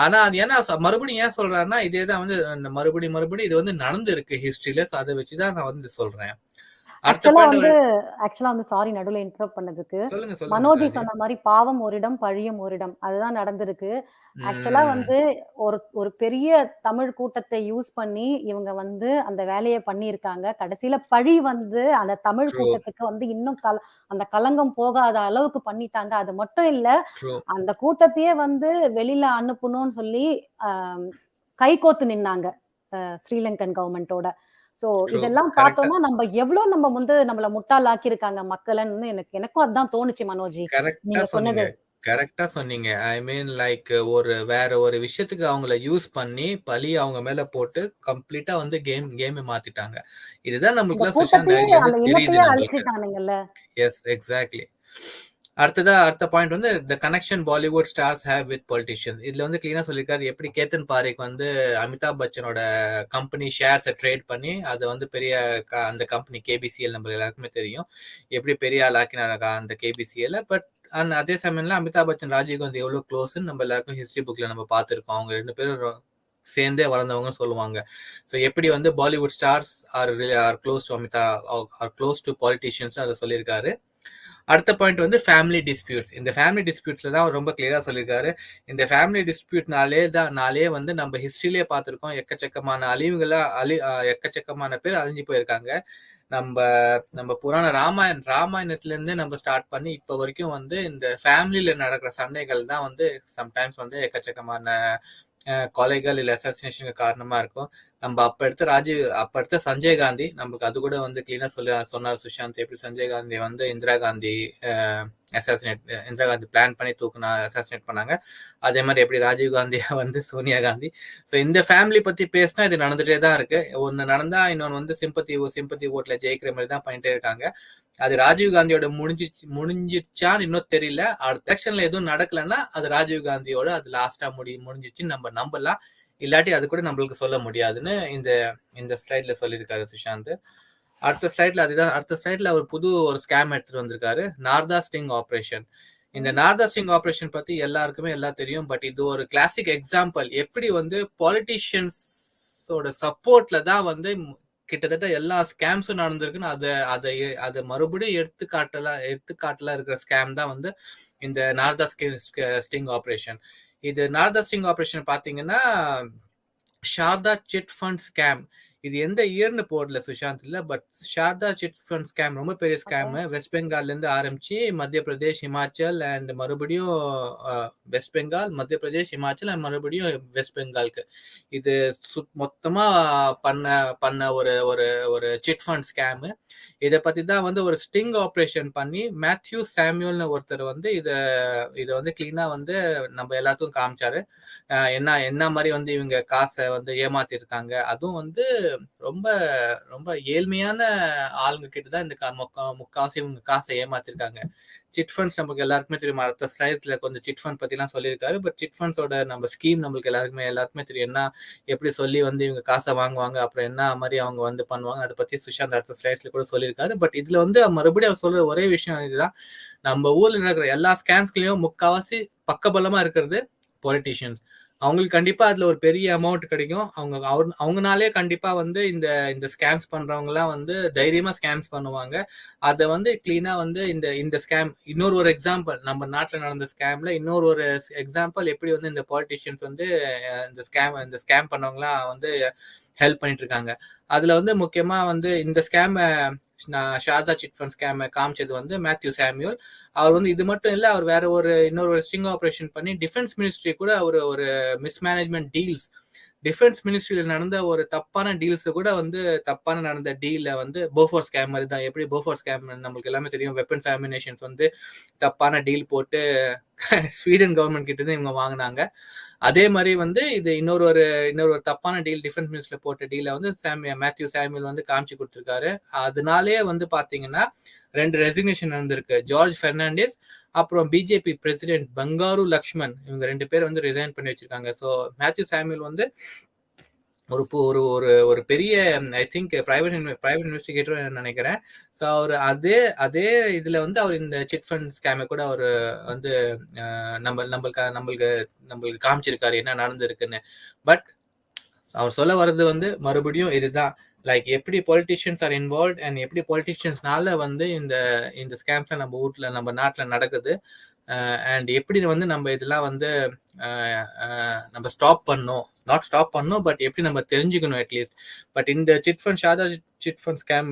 ஆனா அது ஏன்னா மறுபடியும் ஏன் சொல்றாருன்னா, இதேதான் வந்து மறுபடியும் இது வந்து நடந்து இருக்கு ஹிஸ்டரியில. ஸோ அதை வச்சுதான் நான் வந்து சொல்றேன். ஆக்சுவலா வந்து சாரி நடுவுல இன்டரப்ட் பண்ணதுக்கு. மனோஜி சொன்ன மாதிரி பாவம் ஓரிடம் பழியும் ஓரிடம், அதுதான் நடந்திருக்கு. ஆக்சுவலா வந்து ஒரு பெரிய தமிழ் கூட்டத்தை யூஸ் பண்ணி இவங்க வந்து அந்த வேலையை பண்ணியிருக்காங்க. கடைசியில பழி வந்து அந்த தமிழ் கூட்டத்துக்கு வந்து இன்னும் அந்த களங்கம் போகாத அளவுக்கு பண்ணிட்டாங்க. அது மட்டும் இல்ல, அந்த கூட்டத்தையே வந்து வெளியில அனுப்பணும்னு சொல்லி கை கோத்து நின்னாங்க ஸ்ரீலங்கன் கவர்மெண்டோட. சோ இதெல்லாம் பார்த்தோம்னா நம்ம எவ்வளவு நம்ம வந்து நம்மள முட்டாளாக்கி இருக்காங்க மக்கள்னு எனக்கும் அதான் தோணுச்சு மனோஜி. நீங்க சொன்னது கரெக்டா சொன்னீங்க. ஐ மீன் லைக் வேற ஒரு விஷயத்துக்கு அவங்கள யூஸ் பண்ணி பழி அவங்க மேல போட்டு கம்ப்ளீட்டா வந்து கேம் மாத்திட்டாங்க. இதுதான் நமக்கு சுஷாந்த் டைரியில இருந்து தெரியுது நமக்கு. Yes, exactly. அடுத்த பாயிண்ட் வந்து the connection Bollywood stars have with politicians. இதுல வந்து கிளீனா சொல்லியிருக்காரு, எப்படி கேத்தன் பாரேக் வந்து அமிதாப் பச்சனோட கம்பெனி ஷேர்ஸை ட்ரேட் பண்ணி அதை வந்து பெரிய அந்த கம்பெனி கேபிசிஎல் நம்ம எல்லாருக்குமே தெரியும், எப்படி பெரிய ஆள் ஆக்கினாங்க அந்த கேபிசிஎல். பட் அதே சமயம்ல அமிதாப் பச்சன் ராஜீவ்காந்தி எவ்வளவு க்ளோஸ்ன்னு நம்ம எல்லாருக்கும் ஹிஸ்டரி புக்ல நம்ம பார்த்திருக்கோம். அவங்க 2 பேரும் சேர்ந்தே வளர்ந்தவங்க சொல்லுவாங்க. ஸோ எப்படி வந்து Bollywood stars are close to are close to politicians அதை சொல்லியிருக்காரு. அடுத்த பாயிண்ட் வந்து ஃபேமிலி டிஸ்பியூட்ஸ். இந்த ஃபேமிலி டிஸ்பியூட்ஸ்ல தான் ரொம்ப கிளியரா சொல்லியிருக்காரு. இந்த ஃபேமிலி டிஸ்பியூட்னாலே வந்து நம்ம ஹிஸ்டரியிலேயே பார்த்துருக்கோம், எக்கச்சக்கமான எக்கச்சக்கமான பேர் அழிஞ்சு போயிருக்காங்க. நம்ம புராண ராமாயணத்துல இருந்து நம்ம ஸ்டார்ட் பண்ணி இப்ப வரைக்கும் வந்து இந்த ஃபேமிலியில நடக்கிற சண்டைகள் தான் வந்து சம்டைம்ஸ் வந்து எக்கச்சக்கமான கொலைகள் இல்ல அசாசினேஷனுக்கு காரணமா இருக்கும். நம்ம அப்ப எடுத்த சஞ்சய் காந்தி நமக்கு அது கூட வந்து கிளீனா சொன்னார் சுஷாந்த், எப்படி சஞ்சய் காந்தி வந்து இந்திரா காந்தி பிளான் பண்ணி அசாசினேட் பண்ணாங்க. அதே மாதிரி எப்படி ராஜீவ் காந்தியா வந்து சோனியா காந்தி. ஸோ இந்த ஃபேமிலி பத்தி பேசினா இது நடந்துட்டே தான் இருக்கு. ஒன்னு நடந்தா இன்னொன்னு வந்து சிம்பத்தி ஓட்ல ஜெயிக்கிற மாதிரி தான் பண்ணிட்டே இருக்காங்க. அது ராஜீவ் காந்தியோட முடிஞ்சிச்சான்னு இன்னும் தெரியல. அடுத்த எலெக்ஷன்ல எதுவும் நடக்கலன்னா அது ராஜீவ் காந்தியோட அது லாஸ்டா முடிஞ்சிச்சுன்னு நம்ம நம்பலாம். இல்லாட்டி அது கூட நம்மளுக்கு சொல்ல முடியாதுன்னு இந்த ஸ்லைட்ல சொல்லியிருக்காரு சுஷாந்த். அடுத்த ஸ்லைட்ல அவர் ஒரு ஸ்கேம் எடுத்துட்டு வந்திருக்காரு, நார்தா ஸ்டிங் ஆபரேஷன். இந்த நார்தா ஸ்டிங் ஆபரேஷன் பத்தி எல்லாருக்குமே எல்லாம் தெரியும். பட் இது ஒரு கிளாசிக் எக்ஸாம்பிள், எப்படி வந்து பாலிட்டிஷியன்ஸோட சப்போர்ட்ல தான் வந்து கிட்டத்தட்ட எல்லா ஸ்கேம்ஸும் நடந்திருக்குன்னு அதை மறுபடியும் எடுத்துக்காட்டலாம் இருக்கிற ஸ்கேம் தான் வந்து இந்த நார்தா ஸ்டிங் ஆபரேஷன். இது நார்தா ஸ்டிங் ஆபரேஷன் பாத்தீங்கன்னா ஷாரதா சிட் ஃபண்ட் ஸ்கேம். இது எந்த இயர்னு போடல சுஷாந்த் இல்ல, but Saradha chit fund scam ரொம்ப பெரிய ஸ்கேம். வெஸ்ட் பெங்கால்ல இருந்து ஆரம்பிச்சு மத்திய பிரதேஷ், ஹிமாச்சல் அண்ட் மறுபடியும் West Bengal, Madhya Pradesh, Himachal and மறுபடியும் வெஸ்ட் பெங்காலுக்கு இது மொத்தமா பண்ண ஒரு சிட் ஃபண்ட் ஸ்கேம். இதை பத்தி தான் வந்து ஒரு ஸ்டிங் ஆபரேஷன் பண்ணி மேத்யூ சாமுவல்னு ஒருத்தர் வந்து இதை வந்து கிளீனா வந்து நம்ம எல்லாத்துக்கும் காமிச்சாரு. என்ன மாதிரி வந்து இவங்க காசை வந்து ஏமாத்திருக்காங்க, அதுவும் வந்து ரொம்ப ரொம்ப ஏழ்மையான ஆளுங்க கிட்ட தான் இந்த முக்காவாசி இவங்க காசை ஏமாத்திருக்காங்க. சிட் ஃபண்ட்ஸ் நமக்கு எல்லாருக்குமே தெரியும். அடுத்த ஸ்லைட்ல கொஞ்சம் சிட் ஃபண்ட் பத்திலாம் சொல்லியிருக்காரு. பட் சிட் ஃபண்ட்ஸோட நம்ம ஸ்கீம் நம்மளுக்கு எல்லாருக்குமே தெரியும். என்ன எப்படி சொல்லி வந்து இவங்க காசை வாங்குவாங்க, அப்புறம் என்ன மாதிரி அவங்க வந்து பண்ணுவாங்க, அதை பத்தி சுஷாந்த் அடுத்த ஸ்லைட்ஸ்ல கூட சொல்லியிருக்காரு. பட் இதுல வந்து மறுபடியும் அவர் சொல்ற ஒரே விஷயம் இதுதான், நம்ம ஊர்ல நடக்கிற எல்லா ஸ்கேம்ஸ்லயும் முக்காவாசி பக்கபலமா இருக்கிறது பொலிட்டீஷியன்ஸ். அவங்களுக்கு கண்டிப்பா அதுல ஒரு பெரிய அமௌண்ட் கிடைக்கும். அவங்கனாலே கண்டிப்பா வந்து இந்த ஸ்கேம்ஸ் பண்றவங்க எல்லாம் வந்து தைரியமா ஸ்கேம்ஸ் பண்ணுவாங்க. அதை வந்து கிளீனா வந்து இந்த ஸ்கேம் இன்னொரு எக்ஸாம்பிள், நம்ம நாட்டுல நடந்த ஸ்கேம்ல இன்னொரு எக்ஸாம்பிள் எப்படி வந்து இந்த பாலிட்டிஷியன்ஸ் வந்து இந்த ஸ்கேம் பண்ணவங்கலாம் வந்து ஹெல்ப் பண்ணிட்டு இருக்காங்க. அதுல வந்து முக்கியமா வந்து இந்த scam Saradha chit fund scam காமிச்சது வந்து மேத்யூ சாமுவேல். அவர் வந்து இது மட்டும் இல்ல, அவர் வேற இன்னொரு ஸ்ட்ரிங் ஆபரேஷன் பண்ணி டிஃபென்ஸ் மினிஸ்ட்ரி கூட ஒரு மிஸ்மேனேஜ்மெண்ட் டீல்ஸ், டிஃபென்ஸ் மினிஸ்ட்ரியில நடந்த ஒரு தப்பான டீல்ஸ் கூட வந்து தப்பான நடந்த டீல வந்து போஃபோர் ஸ்கேம் மாதிரி தான். எப்படி போஃபோர் ஸ்கேம் நம்மளுக்கு எல்லாமே தெரியும், வெப்பன்ஸ் அமினேஷன்ஸ் வந்து தப்பான டீல் போட்டு ஸ்வீடன் கவர்மெண்ட் கிட்ட இருந்து இவங்க வாங்கினாங்க. அதே மாதிரி வந்து இது இன்னொரு தப்பான டீல் டிஃபென்ஸ் மினிஸ்டர்ல போட்ட டீல வந்து மேத்யூ சாமுவேல் வந்து காமிச்சு கொடுத்துருக்காரு. அதனாலே வந்து பாத்தீங்கன்னா 2 ரெசிக்னேஷன் நடந்திருக்கு. ஜார்ஜ் பெர்னாண்டஸ் அப்புறம் பிஜேபி பிரசிடென்ட் பங்காரு லக்ஷ்மன், இவங்க 2 பேர் வந்து ரிசைன் பண்ணி வச்சிருக்காங்க. ஸோ மேத்யூ சாமுவேல் வந்து ஒரு பெரிய ஐ திங்க் பிரைவேட் இன்வெஸ்டிகேட்டர் நினைக்கிறேன். ஸோ அவர் அதே இதுல வந்து அவர் இந்த சிட் ஃபண்ட் ஸ்கேமை கூட அவர் வந்து நம்மளுக்கு காமிச்சிருக்காரு என்ன நடந்திருக்குன்னு. பட் அவர் சொல்ல வர்றது வந்து மறுபடியும் இதுதான், லைக் எப்படி பொலிட்டிஷியன்ஸ் ஆர் இன்வால்வ் அண்ட் எப்படி பொலிட்டிஷியன்ஸ்னால வந்து இந்த ஸ்கேம்ஸ்ல நம்ம நாட்டுல நடக்குது, அண்ட் எப்படி வந்து நம்ம இதெல்லாம் வந்து நம்ம நாட் ஸ்டாப் பண்ணணும், பட் எப்படி நம்ம தெரிஞ்சுக்கணும் அட்லீஸ்ட். பட் இந்த ஷாரதா சிட் ஃபண்ட் ஸ்கேம்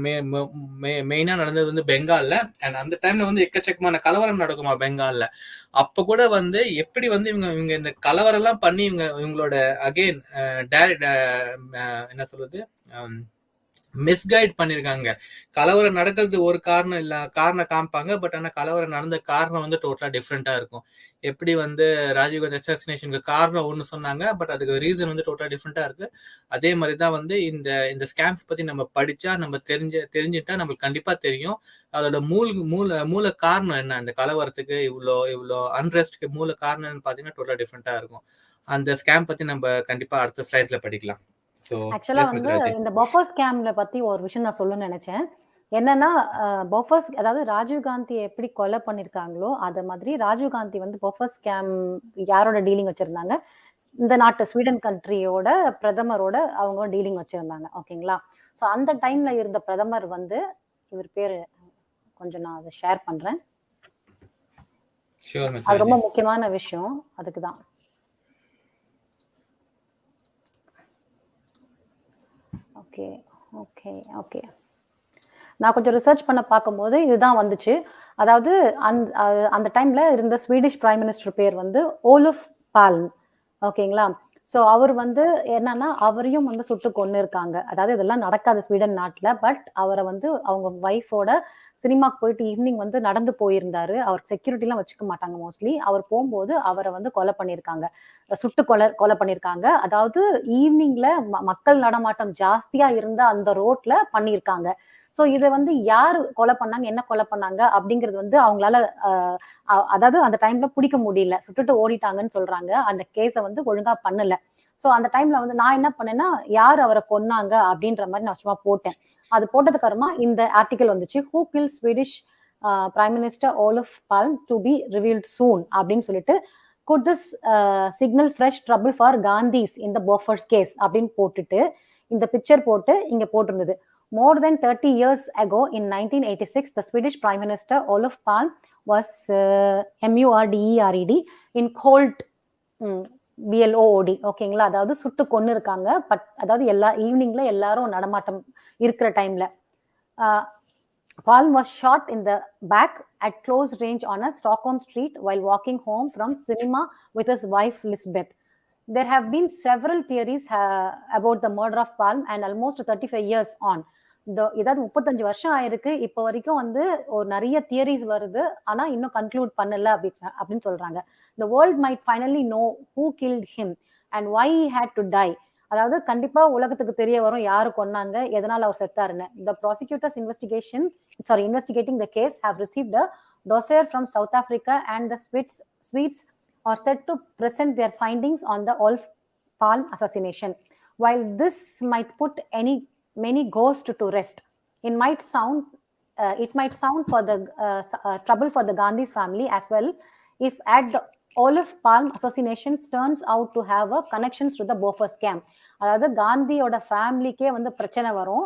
மெயினா நடந்தது வந்து பெங்கால்ல. அண்ட் அந்த டைம்ல வந்து எக்கச்சக்கமான கலவரம் நடக்குமா பெங்கால்ல. அப்ப கூட வந்து எப்படி வந்து இவங்க இந்த கலவரம் எல்லாம் பண்ணி இவங்களோட அகெயின் என்ன சொல்றது மிஸ்கைட் பண்ணிருக்காங்க. கலவரம் நடக்கிறது ஒரு காரணம் காமிப்பாங்க, பட் ஆனா கலவரம் நடந்த காரணம் வந்து டோட்டலா டிஃப்ரெண்டா இருக்கும். எப்படி வந்து ராஜீவ்காந்தி அசாசினேஷனுக்கு காரணம் ஒண்ணு சொன்னாங்க, பட் அதுக்கு ரீசன் வந்து டோட்டலா டிஃப்ரெண்டா இருக்கு. அதே மாதிரிதான் வந்து இந்த ஸ்கேம்ஸ் பத்தி நம்ம படிச்சா, நம்ம தெரிஞ்சுட்டா நம்மளுக்கு கண்டிப்பா தெரியும் அதோட மூல காரணம் என்ன. இந்த கலவரத்துக்கு இவ்வளோ அன்ரெஸ்ட்க்கு மூல காரணம்னு பாத்தீங்கன்னா டோட்டலா டிஃப்ரெண்டா இருக்கும். அந்த ஸ்கேம் பத்தி நம்ம கண்டிப்பா அடுத்த ஸ்லைட்ல படிக்கலாம். ஆக்சுவலா வந்து இந்த பஃபர் ஸ்கேம்ல பத்தி ஒரு விஷயம் நான் சொல்லணும்னு நினைச்சேன். என்னன்னா பஃபர்ஸ், அதாவது ராஜீவ்காந்தி எப்படி கொலை பண்ணிருக்காங்களோ அத மாதிரி ராஜீவ்காந்தி வந்து பஃபர் ஸ்கேம் யாரோட டீலிங் வச்சிருந்தாங்க, இந்த நாட்டு ஸ்வீடன் கண்ட்ரியோட பிரதமரோட அவங்க டீலிங் வச்சிருந்தாங்க. ஓகேங்களா? ஸோ அந்த டைம்ல இருந்த பிரதமர் வந்து இவர் பேரு கொஞ்சம் நான் அதை ஷேர் பண்றேன். அது ரொம்ப முக்கியமான விஷயம், அதுக்குதான். ஓகே ஓகே ஓகே நான் கொஞ்சம் ரிசர்ச் பண்ண பார்க்கும்போது இதுதான் வந்துச்சு. அதாவது அந்த டைம்ல இருந்த ஸ்வீடிஷ் பிரைம் மினிஸ்டர் பேர் வந்து ஓலஃப் பால்ம். ஓகேங்களா? ஸோ அவர் வந்து என்னன்னா அவரையும் வந்து சுட்டு கொண்டு இருக்காங்க. அதாவது இதெல்லாம் நடக்காது ஸ்வீடன் நாட்டில். பட் அவரை வந்து அவங்க ஒய்ஃபோட சினிமாக்கு போயிட்டு ஈவினிங் வந்து நடந்து போயிருந்தாரு. அவர் செக்யூரிட்டிலாம் வச்சுக்க மாட்டாங்க மோஸ்ட்லி. அவர் போகும்போது அவரை வந்து கொலை பண்ணியிருக்காங்க, சுட்டு கொலை பண்ணியிருக்காங்க. அதாவது ஈவினிங்ல மக்கள் நடமாட்டம் ஜாஸ்தியா இருந்த அந்த ரோட்ல பண்ணியிருக்காங்க. ஸோ இதை வந்து யாரு கொலை பண்ணாங்க, என்ன கொலை பண்ணாங்க அப்படிங்கிறது வந்து அவங்களால அதாவது அந்த டைம்ல பிடிக்க முடியல. சுட்டுட்டு ஓடிட்டாங்கன்னு சொல்றாங்க. அந்த கேஸை வந்து ஒழுங்கா பண்ணல. ஸோ அந்த டைம்ல வந்து நான் என்ன பண்ணேன்னா யார் அவரை கொன்னாங்க அப்படின்ற மாதிரி நான் சும்மா போட்டேன். அது போட்டதுக்கு அப்புறமா இந்த ஆர்டிகல் வந்துச்சு, who kill Swedish prime minister Olof Palme to be revealed soon அப்படின்னு சொல்லிட்டு, could this signal fresh trouble for Gandhis in the Bofors case அப்படின்னு போட்டுட்டு இந்த பிக்சர் போட்டு இங்க போட்டிருந்தது. More than 30 years ago, in 1986, the Swedish Prime Minister Olof Palme was murdered in Colt, BLOOD. ஓகேங்களா? அதாவது சுட்டு கொன்னு இருக்காங்க. பட் அதாவது ஈவினிங்ல எல்லாரும் நடமாட்டம் இருக்கிற டைம்ல Palme was shot in the back at close range on a Stockholm street while walking home from cinema with his wife Lisbeth. There have been several theories about the murder of Palme and almost 35 years on. இதாவது 35 வருஷம் ஆயிருக்கு. இப்போ வரைக்கும் வந்து ஒரு நிறைய theories வருது, ஆனா இன்னும் கன்க்ளூட் பண்ணல அப்படின்னு சொல்றாங்க. The world might finally know who killed him and why he had to die. அதாவது கண்டிப்பா உலகத்துக்கு தெரிய வரும் யாரு கொன்னாங்க, எதனால அவர் செத்தாருன்னு. The prosecutors investigating the case have received a dossier from South Africa and the Swedes are set to present their findings on the Olof Palme assassination. While this might put many ghosts to rest, it might sound for the trouble for the Gandhi's family as well if at the Olof Palme assassination turns out to have a connections to the Bofors scam. அதாவது காந்தியோட ஃபேமிலிக்கே வந்து பிரச்சனை வரும்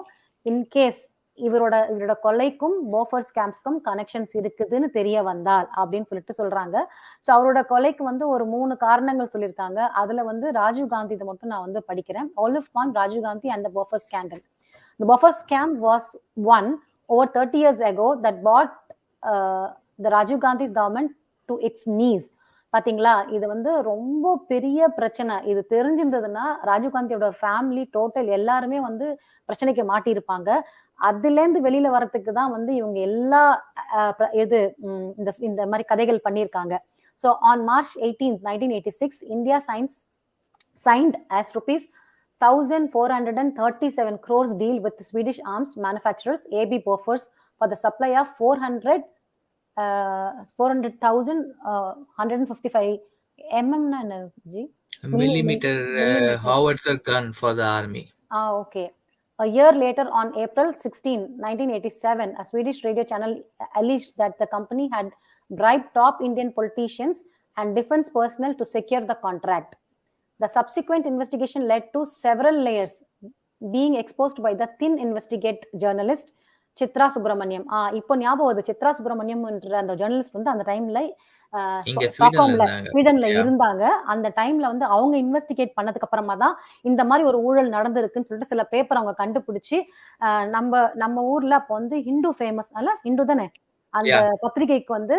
in case இவரோட கொலைக்கும் Bofors கேம்ப்ஸ்க்கும் connections இருக்குதுன்னு தெரிய வந்தால் அப்படின்னு சொல்றாங்க. ஸோ அவரோட கொலைக்கு வந்து ஒரு 3 காரணங்கள் சொல்லியிருக்காங்க. அதுல வந்து ராஜீவ் காந்தி இதை மட்டும் நான் வந்து படிக்கிறேன். Olof Palme, Rajiv Gandhi and the Bofors scandal. The Bofors scam was one over 30 years ago that brought the Rajiv Gandhi's government to its knees. பாத்தீங்களா, இது வந்து ரொம்ப பெரிய பிரச்சனை. இது தெரிஞ்சிருந்ததுன்னா ராஜீவ்காந்தியோட ஃபேமிலி டோட்டல் எல்லாருமே வந்து பிரச்சனைக்கு மாட்டியிருப்பாங்க. அதுல இருந்து வெளியில வரத்துக்கு தான் வந்து இவங்க எல்லா இந்த மாதிரி கதைகள் பண்ணியிருக்காங்க. So on March 18th, 1986, India signed as rupees 1,437 crores deal with the Swedish arms manufacturers AB Bofors for the supply of 400,155 millimeter howitzer gun for the army. Okay. A year later, on April 16, 1987, a Swedish radio channel alleged that the company had bribed top Indian politicians and defense personnel to secure the contract. The subsequent investigation led to several layers being exposed by the thin investigate journalist Chitra Subramaniam. இப்போ ஞாபகம் வருது, சித்ரா சுப்பிரமணியம் அந்த journalist வந்து அந்த டைம்ல ஸ்வீடன்ல இருந்தாங்க. அந்த டைம்ல வந்து அவங்க இன்வெஸ்டிகேட் பண்ணதுக்கு அப்புறமா தான் இந்த மாதிரி ஒரு ஊழல் நடந்திருக்குன்னு சொல்லிட்டு சில பேப்பர் அவங்க கண்டுபிடிச்சு நம்ம ஊர்ல அப்போ வந்து ஹிந்து ஃபேமஸ் அல்ல, ஹிந்து தானே, அந்த பத்திரிகைக்கு வந்து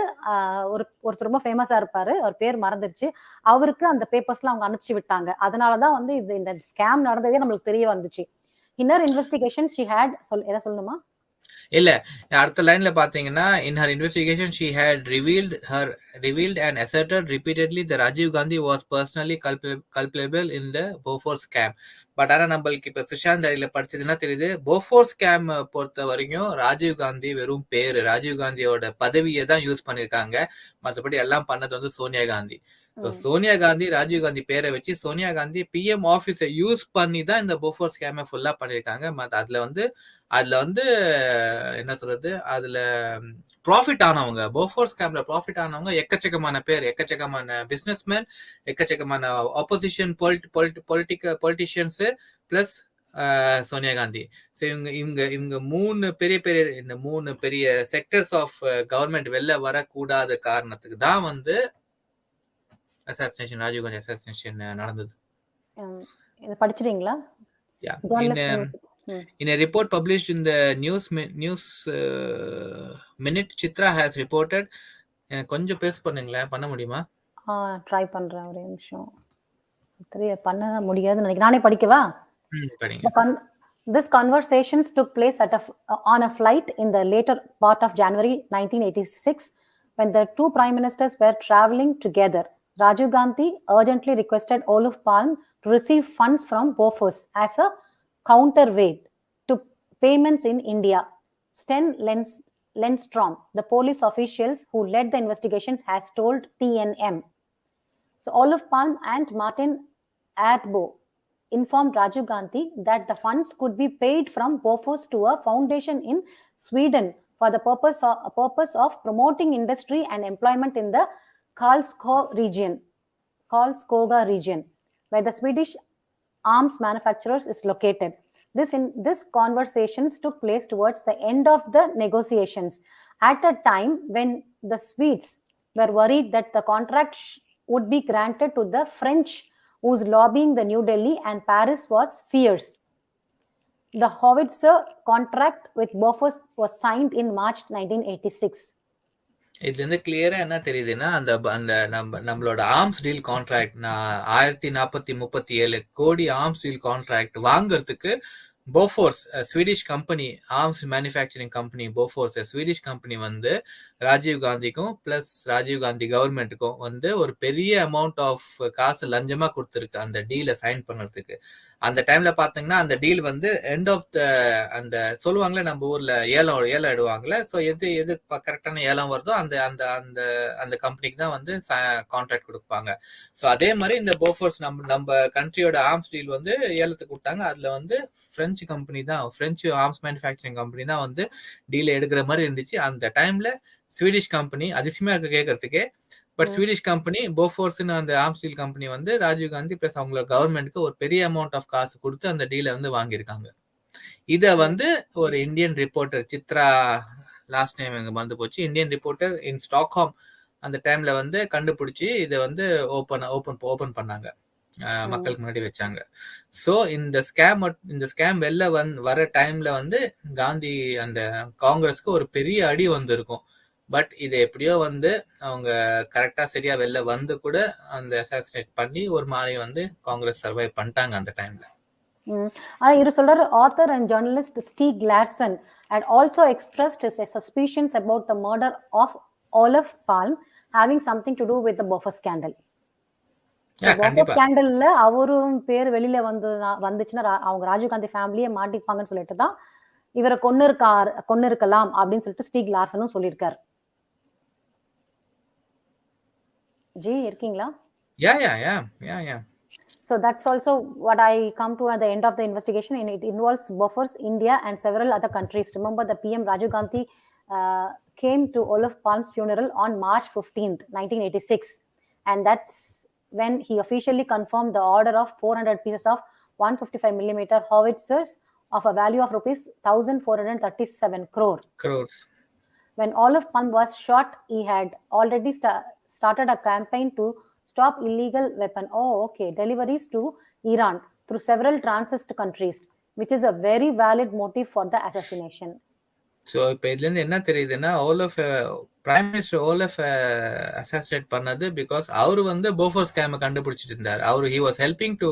ஒருத்தர் ரொம்ப ஃபேமஸா இருப்பாரு, அவர் பேர் மறந்துருச்சு, அவருக்கு அந்த பேப்பர்ஸ்லாம் அவங்க அனுப்பிச்சு விட்டாங்க. அதனாலதான் வந்து இந்த ஸ்கேம் நடந்ததே நம்மளுக்கு தெரிய வந்துச்சு. இன்னர் இன்வெஸ்டிகேஷன் ஷி ஹேட் எதை சொல்லணுமா? இல்ல, அடுத்த லைன்ல பாத்தீங்கன்னா, in her investigation she had revealed and asserted repeatedly that Rajiv Gandhi was personally culpable in the Bofors scam. But ஆனா நம்மளுக்கு இப்ப சுஷாந்த் அடியில படிச்சதுன்னா தெரியுது, போஃபோர்ஸ் ஸ்கேம் பொறுத்த வரைக்கும் ராஜீவ் காந்தி வெறும் பேரு, ராஜீவ் காந்தியோட பதவியை தான் யூஸ் பண்ணிருக்காங்க. மற்றபடி எல்லாம் பண்ணது வந்து சோனியா காந்தி. சோனியா காந்தி ராஜீவ் காந்தி பேரை வச்சு சோனியா காந்தி PM ஆபீஸை யூஸ் பண்ணி தான் இந்த போஃபோர்ஸ் ஸ்கேமை ஃபுல்லா பண்ணிருக்காங்க. அதுல வந்து என்ன சொல்றது, அதுல ப்ராஃபிட் ஆனவங்க, போஃபோர்ஸ் ஸ்கேம்ல ப்ராஃபிட் ஆனவங்க எக்கச்சக்கமான பேர், எக்கச்சக்கமான பிசினஸ்மேன், எக்கச்சக்கமான opposition politicians plus Sonia Gandhi. So இவங்க இந்த மூணு பெரிய செக்டர்ஸ் ஆஃப் கவர்மெண்ட் வெளில வரக்கூடாத காரணத்துக்கு தான் வந்து assassination, Rajiv Gandhi assassination நடந்தது. இத படிச்சிட்டீங்களா? In a report published in the news minute, Chitra has reported. எனக்கு கொஞ்சம் பேஸ் பண்ணுங்களே, பண்ண முடியுமா? ட்ரை பண்றேன், ஒரு நிமிஷம். பண்ண முடியாதுன்னு நினைக்கிறேன், நானே படிக்கவா? படிங்க. This conversations took place on a flight in the later part of January 1986 when the two prime ministers were traveling together. Rajiv Gandhi urgently requested Olof Palme to receive funds from Bofors as a counterweight to payments in India. Sten Lindstrom, the police officials who led the investigations, has told TNM. So Olof Palme and Martin Erdbo informed Rajiv Gandhi that the funds could be paid from Bofors to a foundation in Sweden for the purpose of promoting industry and employment in the Karlskoga region, where the Swedish arms manufacturers is located. This conversations took place towards the end of the negotiations, at a time when the Swedes were worried that the contract would be granted to the French, whose lobbying the New Delhi and Paris was fierce. The howitzer contract with Bofors was signed in March 1986. இதுல இருந்து கிளியரா என்ன தெரியுதுன்னா, அந்த நம்மளோட arms deal contract 1437 கோடி arms deal contract வாங்குறதுக்கு Bofors Swedish company, arms manufacturing company Bofors Swedish company வந்து ராஜீவ் காந்திக்கும் பிளஸ் ராஜீவ் காந்தி கவர்மெண்ட்டுக்கும் வந்து ஒரு பெரிய அமௌண்ட் ஆஃப் காசு லஞ்சமா கொடுத்துருக்கு அந்த டீலை சைன் பண்ணுறதுக்கு. அந்த டைம்ல பாத்தீங்கன்னா அந்த டீல் வந்து எண்ட் ஆஃப் த அந்த சொல்லுவாங்களே நம்ம ஊர்ல ஏலம் இடுவாங்களே, ஸோ எது கரெக்டான ஏலம் வருதோ அந்த அந்த அந்த அந்த கம்பெனிக்கு தான் வந்து கான்ட்ராக்ட் கொடுப்பாங்க. ஸோ அதே மாதிரி இந்த போஃபோர்ஸ் நம்ம கண்ட்ரியோட ஆர்ம்ஸ் டீல் வந்து ஏலத்துக்கு விட்டாங்க. அதுல வந்து பிரெஞ்சு கம்பெனி தான், பிரெஞ்சு ஆர்ம்ஸ் மேனுஃபேக்சரிங் கம்பெனி தான் வந்து டீல் எடுக்கிற மாதிரி இருந்துச்சு. அந்த டைம்ல ஸ்வீடிஷ் கம்பெனி, அதிசயமா இருக்கு கேட்கறதுக்கே, பட் ஸ்வீடிஷ் கம்பெனி போஃபோர்ஸ்னு அந்த ஆர்ம்ஸ் டீல் கம்பெனி வந்து ராஜீவ் காந்தி பிளஸ் அவங்களோட கவர்மெண்ட்டுக்கு ஒரு பெரிய அமௌண்ட் ஆஃப் காசு கொடுத்து அந்த டீலை வந்து வாங்கியிருக்காங்க. இத வந்து ஒரு Indian reporter, Chitra last name எங்க மறந்து போச்சு, இந்தியன் ரிப்போர்ட்டர் இன் ஸ்டாக்ஹோம் அந்த டைம்ல வந்து கண்டுபிடிச்சி இதை வந்து ஓபன் பண்ணாங்க, மக்களுக்கு முன்னாடி வச்சாங்க. ஸோ இந்த ஸ்கேம் வெளில வர டைம்ல வந்து காந்தி அந்த காங்கிரஸ்க்கு ஒரு பெரிய அடி வந்திருக்கும். பட் இது எப்படியோ வந்து அவங்க கரெக்டா சரியா வெளில வந்து கூட அந்த அசாசினேட் பண்ணி ஒரு மாதிரி வந்து காங்கிரஸ் சர்வைவ் பண்ணிட்டாங்க அந்த டைம்ல. இவர் சொல்றாரு, author and journalist steak Larson had also expressed his suspicions about the murder of Olof Palme having something to do with the Bofors scandal. Bofors scandalல அவரும் பேர் வெளியில வந்துச்சுன்னா அவங்க ராஜீவ் காந்தி ஃபேமிலியே மாட்டிப்பாங்கன்னு சொல்லிட்டு தான் இவரை கொன்னு இருக்கலாம் அப்படின்னு சொல்லிட்டு ஸ்டீக் லார்சனும் சொல்லியிருக்காரு. ஜி இருக்கீங்களா? Yeah. So that's also what I come to at the end of the investigation, and it involves Bofors, India, and several other countries. Remember, the PM Rajiv Gandhi came to Olof Palme's funeral on March 15th, 1986, and that's when he officially confirmed the order of 400 pieces of 155mm howitzers of a value of rupees 1,437 crores. When Olof Palme was shot, he had already started a campaign to stop illegal weapon deliveries to Iran through several transit countries, which is a very valid motive for the assassination. So இப்ப இதுல இருந்து என்ன தெரியுதுன்னா, prime minister Olaf assassinate பண்ணது because அவரு வந்து Bofors ஸ்கேமை கண்டுபிடிச்சிட்டு இருந்தார். அவரு he was helping to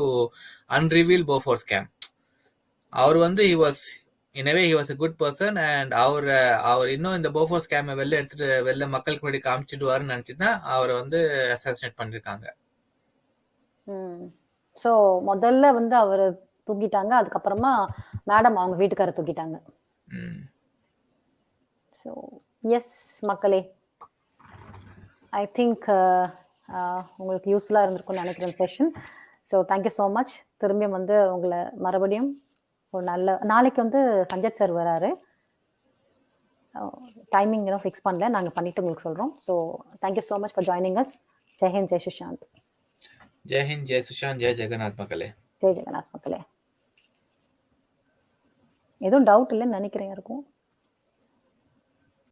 unreveal Bofors scam. அவர் வந்து in a way he was a good person, and அவர் இன்னும் இந்த போஃபோர் ஸ்கேமை வெளில மக்களுக்கு முன்னாடி காமிச்சிடுவாருன்னு நினைச்சுதான் அவரை வந்து அசாசினேட் பண்ணிருக்காங்க. ஸோ முதல்ல வந்து அவர் தூக்கிட்டாங்க, அதுக்கப்புறமா மேடம் அவங்க வீட்டுக்கார தூக்கிட்டாங்க. ஸோ எஸ் மக்களே, ஐ திங்க் உங்களுக்கு யூஸ்ஃபுல்லாக இருந்திருக்கும்னு நினைக்கிறேன் session. So thank you so much. திரும்பியும் வந்து உங்களை மறுபடியும் ஒரு நாளைக்கு வந்து சஞ்சத் சார் வராரு. டைமிங் இன்னும் ஃபிக்ஸ் பண்ணல, நாங்கள் பண்ணிட்டு உங்களுக்கு சொல்கிறோம். So thank you so much for joining us. ஜெய்ஹிந்த், ஜெய் சுஷாந்த். ஜெய்ஹிந்த், ஜெய் சுஷாந்த், ஜெய் ஜெகநாத் மக்களே. ஜெய் ஜெகநாத் மக்களே. எதுவும் டவுட் இல்லைன்னு நினைக்கிறேன் இருக்கும்.